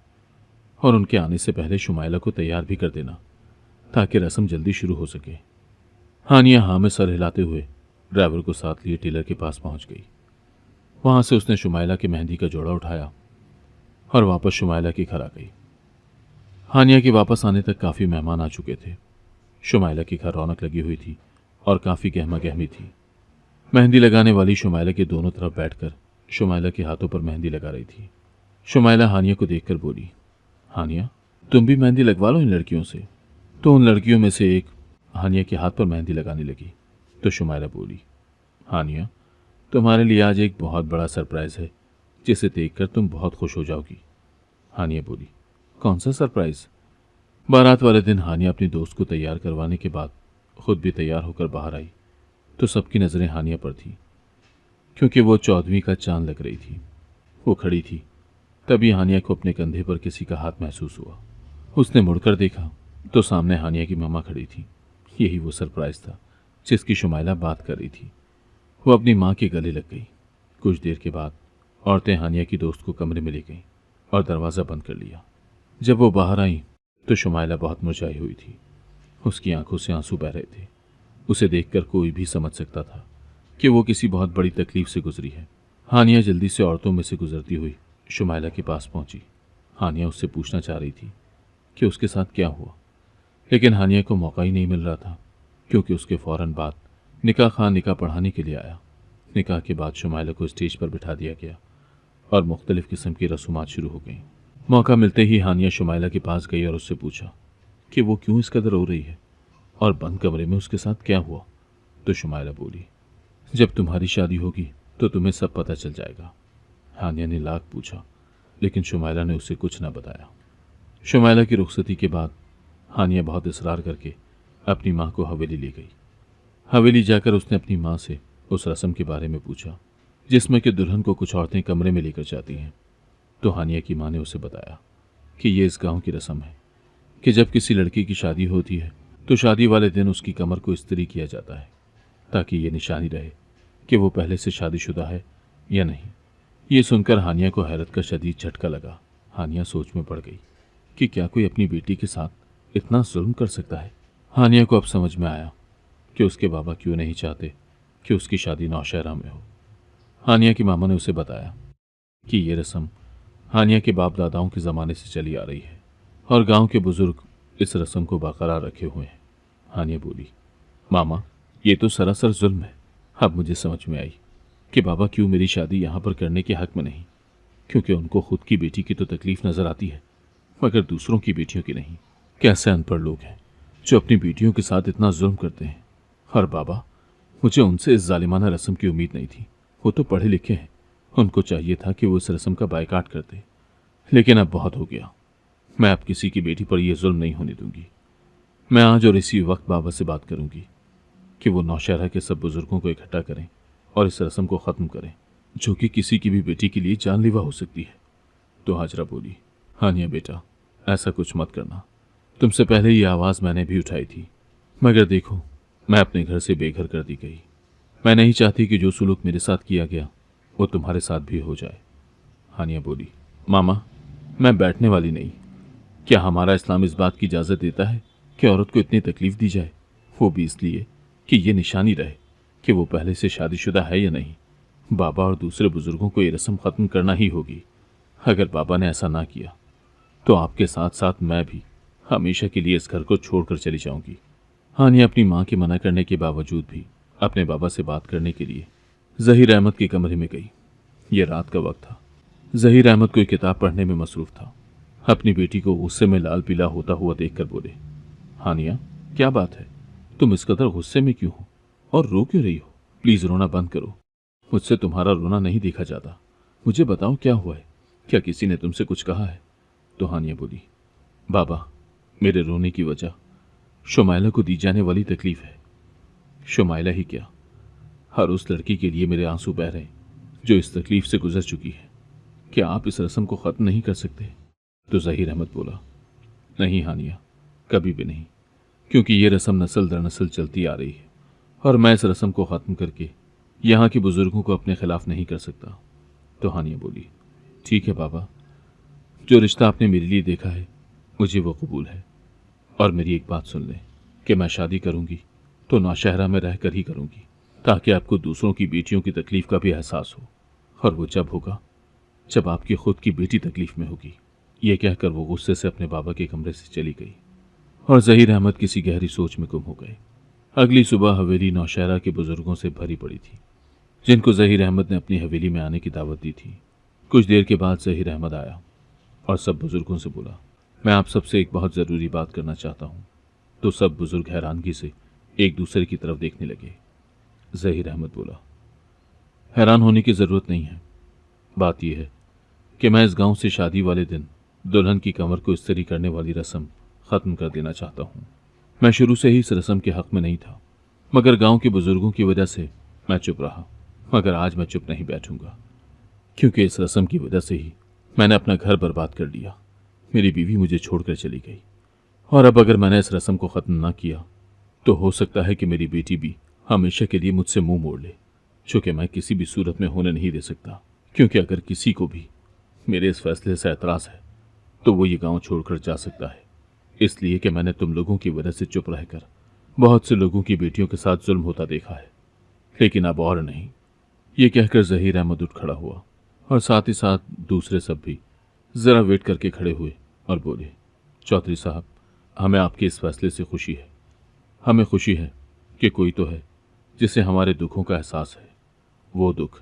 और उनके आने से पहले शुमाइला को तैयार भी कर देना ताकि रस्म जल्दी शुरू हो सके। हानिया हाँ में सर हिलाते हुए ड्राइवर को साथ लिए टेलर के पास पहुंच गई। वहां से उसने शुमाइला के मेहंदी का जोड़ा उठाया और वापस शुमाइला के घर आ गई। हानिया के वापस आने तक काफ़ी मेहमान आ चुके थे। शुमाइला के घर रौनक लगी हुई थी और काफ़ी गहमा गहमी थी। मेहंदी लगाने वाली शुमाइला के दोनों तरफ बैठकर शुमाइला के हाथों पर मेहंदी लगा रही थी। शुमाइला हानिया को देखकर बोली, हानिया, तुम भी मेहंदी लगवा लो इन लड़कियों से। तो उन लड़कियों में से एक हानिया के हाथ पर मेहंदी लगाने लगी। तो शुमाइला बोली, हानिया, तुम्हारे लिए आज एक बहुत बड़ा सरप्राइज़ है जिसे देखकर तुम बहुत खुश हो जाओगी। हानिया बोली, कौन सा सरप्राइज़? बारात वाले दिन हानिया अपनी दोस्त को तैयार करवाने के बाद खुद भी तैयार होकर बाहर आई तो सबकी नज़रें हानिया पर थी, क्योंकि वो 14वीं का चांद लग रही थी। वो खड़ी थी, तभी हानिया को अपने कंधे पर किसी का हाथ महसूस हुआ। उसने मुड़कर देखा तो सामने हानिया की मामा खड़ी थी। यही वो सरप्राइज़ था जिसकी शुमाइला बात कर रही थी। वो अपनी माँ के गले लग गई। कुछ देर के बाद औरतें हानिया की दोस्त को कमरे में ले गईं और दरवाज़ा बंद कर लिया। जब वो बाहर आई तो शुमाइला बहुत मुरझाई हुई थी। उसकी आंखों से आंसू बह रहे थे। उसे देखकर कोई भी समझ सकता था कि वो किसी बहुत बड़ी तकलीफ से गुजरी है। हानिया जल्दी से औरतों में से गुजरती हुई शुमाइला के पास पहुंची। हानिया उससे पूछना चाह रही थी कि उसके साथ क्या हुआ, लेकिन हानिया को मौका ही नहीं मिल रहा था, क्योंकि उसके फौरन बाद निकाह खान निकाह पढ़ाने के लिए आया। निकाह के बाद शुमाइला को स्टेज पर बिठा दिया गया और मुख्तलिफ किस्म की रसूमात शुरू हो गईं। मौका मिलते ही हानिया शुमाइला के पास गई और उससे पूछा कि वो क्यों इस कदर रो रही है और बंद कमरे में उसके साथ क्या हुआ। तो शुमाइला बोली, जब तुम्हारी शादी होगी तो तुम्हें सब पता चल जाएगा। हानिया ने लाख पूछा, लेकिन शुमाइला ने उसे कुछ न बताया। शुमाइला की रुखसती के बाद हानिया बहुत इसरार करके अपनी माँ को हवेली ले गई। हवेली जाकर उसने अपनी माँ से उस रस्म के बारे में पूछा जिसमें कि दुल्हन को कुछ औरतें कमरे में लेकर जाती हैं। तो हानिया की माँ ने उसे बताया कि ये इस गांव की रस्म है कि जब किसी लड़की की शादी होती है तो शादी वाले दिन उसकी कमर को इस्त्री किया जाता है, ताकि ये निशानी रहे कि वो पहले से शादीशुदा है या नहीं। ये सुनकर हानिया को हैरत का शदीद झटका लगा। हानिया सोच में पड़ गई कि क्या कोई अपनी बेटी के साथ इतना जुल्म कर सकता है। हानिया को अब समझ में आया कि उसके बाबा क्यों नहीं चाहते कि उसकी शादी नौशहरा में हो। हानिया की मामा ने उसे बताया कि ये रस्म हानिया के बाप दादाओं के ज़माने से चली आ रही है और गांव के बुजुर्ग इस रस्म को बरकरार रखे हुए हैं। हानिया बोली, मामा ये तो सरासर जुल्म है। अब मुझे समझ में आई कि बाबा क्यों मेरी शादी यहाँ पर करने के हक में नहीं, क्योंकि उनको खुद की बेटी की तो तकलीफ नजर आती है मगर दूसरों की बेटियों की नहीं। कैसे अनपढ़ लोग हैं जो अपनी बेटियों के साथ इतना जुल्म करते हैं। और बाबा, मुझे उनसे इस जालिमाना रस्म की उम्मीद नहीं थी। वो तो पढ़े लिखे हैं, उनको चाहिए था कि वो इस रस्म का बायकाट करते, लेकिन अब बहुत हो गया। मैं अब किसी की बेटी पर यह जुल्म नहीं होने दूंगी। मैं आज और इसी वक्त बाबा से बात करूंगी कि वो नौशहरा के सब बुजुर्गों को इकट्ठा करें और इस रस्म को ख़त्म करें, जो कि किसी की भी बेटी के लिए जानलेवा हो सकती है। तो हाजरा बोली, हानिया बेटा, ऐसा कुछ मत करना। तुमसे पहले ये आवाज़ मैंने भी उठाई थी, मगर देखो मैं अपने घर से बेघर कर दी गई। मैं नहीं चाहती कि जो सुलूक मेरे साथ किया गया वो तुम्हारे साथ भी हो जाए। हानिया बोली, मामा मैं बैठने वाली नहीं। क्या हमारा इस्लाम इस बात की इजाज़त देता है कि औरत को इतनी तकलीफ दी जाए, वो भी इसलिए कि ये निशानी रहे कि वो पहले से शादीशुदा है या नहीं। बाबा और दूसरे बुजुर्गों को ये रस्म ख़त्म करना ही होगी। अगर बाबा ने ऐसा ना किया तो आपके साथ साथ मैं भी हमेशा के लिए इस घर को छोड़कर चली जाऊंगी। हानिया अपनी माँ के मना करने के बावजूद भी अपने बाबा से बात करने के लिए ज़हीर अहमद के कमरे में गई। यह रात का वक्त था। ज़हीर अहमद कोई किताब पढ़ने में मसरूफ़ था। अपनी बेटी को गुस्से में लाल पीला होता हुआ देखकर बोले, हानिया क्या बात है, तुम इस कदर गुस्से में क्यों हो और रो क्यों रही हो? प्लीज़ रोना बंद करो। मुझसे तुम्हारा रोना नहीं देखा जाता। मुझे बताओ क्या हुआ है, क्या किसी ने तुमसे कुछ कहा है? तो हानिया बोली, बाबा मेरे रोने की वजह शुमाइला को दी जाने वाली तकलीफ है। शुमाइला ही क्या, हर उस लड़की के लिए मेरे आंसू बह रहे हैं जो इस तकलीफ से गुजर चुकी है। क्या आप इस रस्म को ख़त्म नहीं कर सकते? तो ज़हीर अहमद बोला, नहीं हानिया, कभी भी नहीं, क्योंकि ये रस्म नस्ल दर नस्ल चलती आ रही है और मैं इस रस्म को ख़त्म करके यहाँ के बुज़ुर्गों को अपने खिलाफ नहीं कर सकता। तो हानिया बोली, ठीक है बाबा, जो रिश्ता आपने मेरे लिए देखा है मुझे वो कबूल है। और मेरी एक बात सुन लें कि मैं शादी करूँगी तो नौशहरा में रह कर ही करूँगी, ताकि आपको दूसरों की बेटियों की तकलीफ़ का भी एहसास हो, और वो जब होगा जब आपकी खुद की बेटी तकलीफ़ में होगी। ये कहकर वो गुस्से से अपने बाबा के कमरे से चली गई और ज़हीर अहमद किसी गहरी सोच में गुम हो गए। अगली सुबह हवेली नौशहरा के बुजुर्गों से भरी पड़ी थी, जिनको ज़हीर अहमद ने अपनी हवेली में आने की दावत दी थी। कुछ देर के बाद ज़हीर अहमद आया और सब बुजुर्गों से बोला, मैं आप सबसे एक बहुत ज़रूरी बात करना चाहता हूँ। तो सब बुजुर्ग हैरानगी से एक दूसरे की तरफ देखने लगे। ज़हीर अहमद बोला, हैरान होने की ज़रूरत नहीं है। बात यह है कि मैं इस गांव से शादी वाले दिन दुल्हन की कमर को इस्त्री करने वाली रस्म ख़त्म कर देना चाहता हूँ। मैं शुरू से ही इस रस्म के हक़ में नहीं था, मगर गांव के बुजुर्गों की वजह से मैं चुप रहा। मगर आज मैं चुप नहीं बैठूंगा, क्योंकि इस रस्म की वजह से ही मैंने अपना घर बर्बाद कर लिया। मेरी बीवी मुझे छोड़कर चली गई, और अब अगर मैंने इस रस्म को ख़त्म ना किया तो हो सकता है कि मेरी बेटी भी हमेशा के लिए मुझसे मुंह मोड़ ले, जो कि मैं किसी भी सूरत में होने नहीं दे सकता। क्योंकि अगर किसी को भी मेरे इस फैसले से एतराज़ है तो वो ये गांव छोड़कर जा सकता है, इसलिए कि मैंने तुम लोगों की वजह से चुप रहकर बहुत से लोगों की बेटियों के साथ जुल्म होता देखा है, लेकिन अब और नहीं। ये कहकर ज़हीर अहमद उठ खड़ा हुआ और साथ ही साथ दूसरे सब भी ज़रा वेट करके खड़े हुए और बोले, चौधरी साहब, हमें आपके इस फैसले से खुशी है। हमें खुशी है कि कोई तो है जिसे हमारे दुखों का एहसास है, वो दुख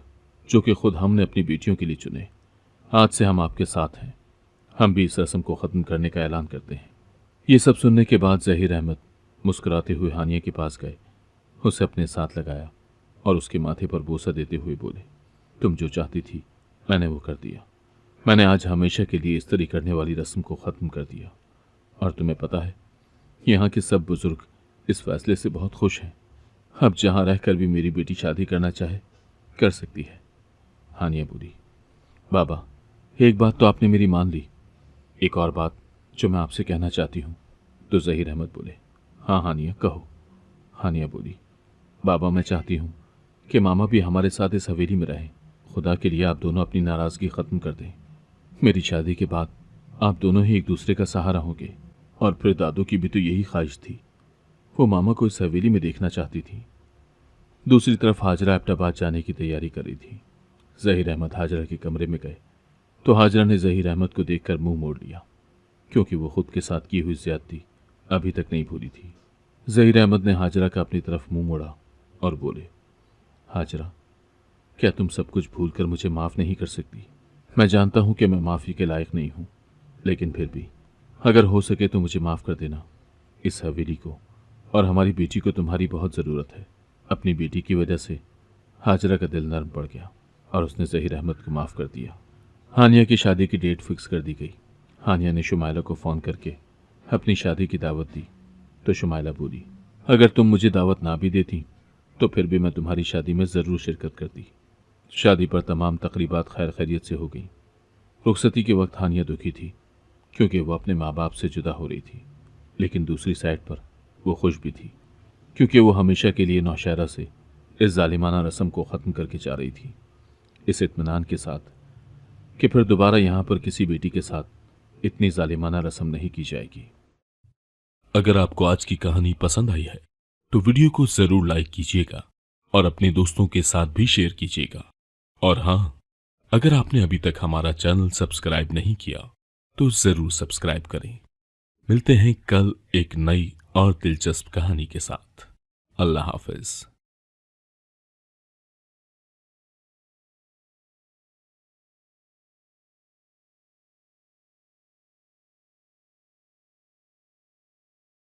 जो कि खुद हमने अपनी बेटियों के लिए चुने। आज से हम आपके साथ हैं। हम भी इस रस्म को ख़त्म करने का ऐलान करते हैं। ये सब सुनने के बाद ज़हीर अहमद मुस्कुराते हुए हानिया के पास गए, उसे अपने साथ लगाया और उसके माथे पर बोसा देते हुए बोले, तुम जो चाहती थी मैंने वो कर दिया। मैंने आज हमेशा के लिए इस्त्री करने वाली रस्म को ख़त्म कर दिया। और तुम्हें पता है, यहाँ के सब बुजुर्ग इस फैसले से बहुत खुश हैं। अब जहाँ रहकर भी मेरी बेटी शादी करना चाहे कर सकती है। हानिया बोली, बाबा, एक बात तो आपने मेरी मान ली, एक और बात जो मैं आपसे कहना चाहती हूँ। तो ज़हीर अहमद बोले, हाँ हानिया कहो। हानिया बोली, बाबा, मैं चाहती हूँ कि मामा भी हमारे साथ इस हवेली में रहें। खुदा के लिए आप दोनों अपनी नाराज़गी ख़त्म कर दें। मेरी शादी के बाद आप दोनों ही एक दूसरे का सहारा होंगे। और फिर दादू की भी तो यही ख्वाहिश थी, वो मामा को इस हवेली में देखना चाहती थी। दूसरी तरफ हाजरा एबटाबाद जाने की तैयारी कर रही थी। ज़हीर अहमद हाजरा के कमरे में गए तो हाजरा ने ज़हीर अहमद को देखकर मुंह मोड़ लिया, क्योंकि वो खुद के साथ की हुई ज़्यादती अभी तक नहीं भूली थी। ज़हीर अहमद ने हाजरा का अपनी तरफ मुंह मोड़ा और बोले, हाजरा, क्या तुम सब कुछ भूलकर मुझे माफ़ नहीं कर सकती? मैं जानता हूं कि मैं माफ़ी के लायक नहीं हूं, लेकिन फिर भी अगर हो सके तो मुझे माफ़ कर देना। इस हवेली को और हमारी बेटी को तुम्हारी बहुत ज़रूरत है। अपनी बेटी की वजह से हाजरा का दिल नरम पड़ गया और उसने ज़हीर अहमद को माफ़ कर दिया। हानिया की शादी की डेट फिक्स कर दी गई। हानिया ने शुमाइला को फ़ोन करके अपनी शादी की दावत दी तो शुमाइला बोली, अगर तुम मुझे दावत ना भी देती तो फिर भी मैं तुम्हारी शादी में ज़रूर शिरकत करती। शादी पर तमाम तकरीबात खैर खैरियत से हो गई। रुखसती के वक्त हानिया दुखी थी, क्योंकि वो अपने माँ बाप से जुदा हो रही थी, लेकिन दूसरी साइड पर वो खुश भी थी, क्योंकि वो हमेशा के लिए नौशहरा से इस जालिमाना रस्म को ख़त्म करके जा रही थी, इस इत्मीनान के साथ कि फिर दोबारा यहाँ पर किसी बेटी के साथ इतनी जालिमाना रस्म नहीं की जाएगी। अगर आपको आज की कहानी पसंद आई है तो वीडियो को जरूर लाइक कीजिएगा और अपने दोस्तों के साथ भी शेयर कीजिएगा। और हाँ, अगर आपने अभी तक हमारा चैनल सब्सक्राइब नहीं किया तो जरूर सब्सक्राइब करें। मिलते हैं कल एक नई और दिलचस्प कहानी के साथ। अल्लाह हाफिज।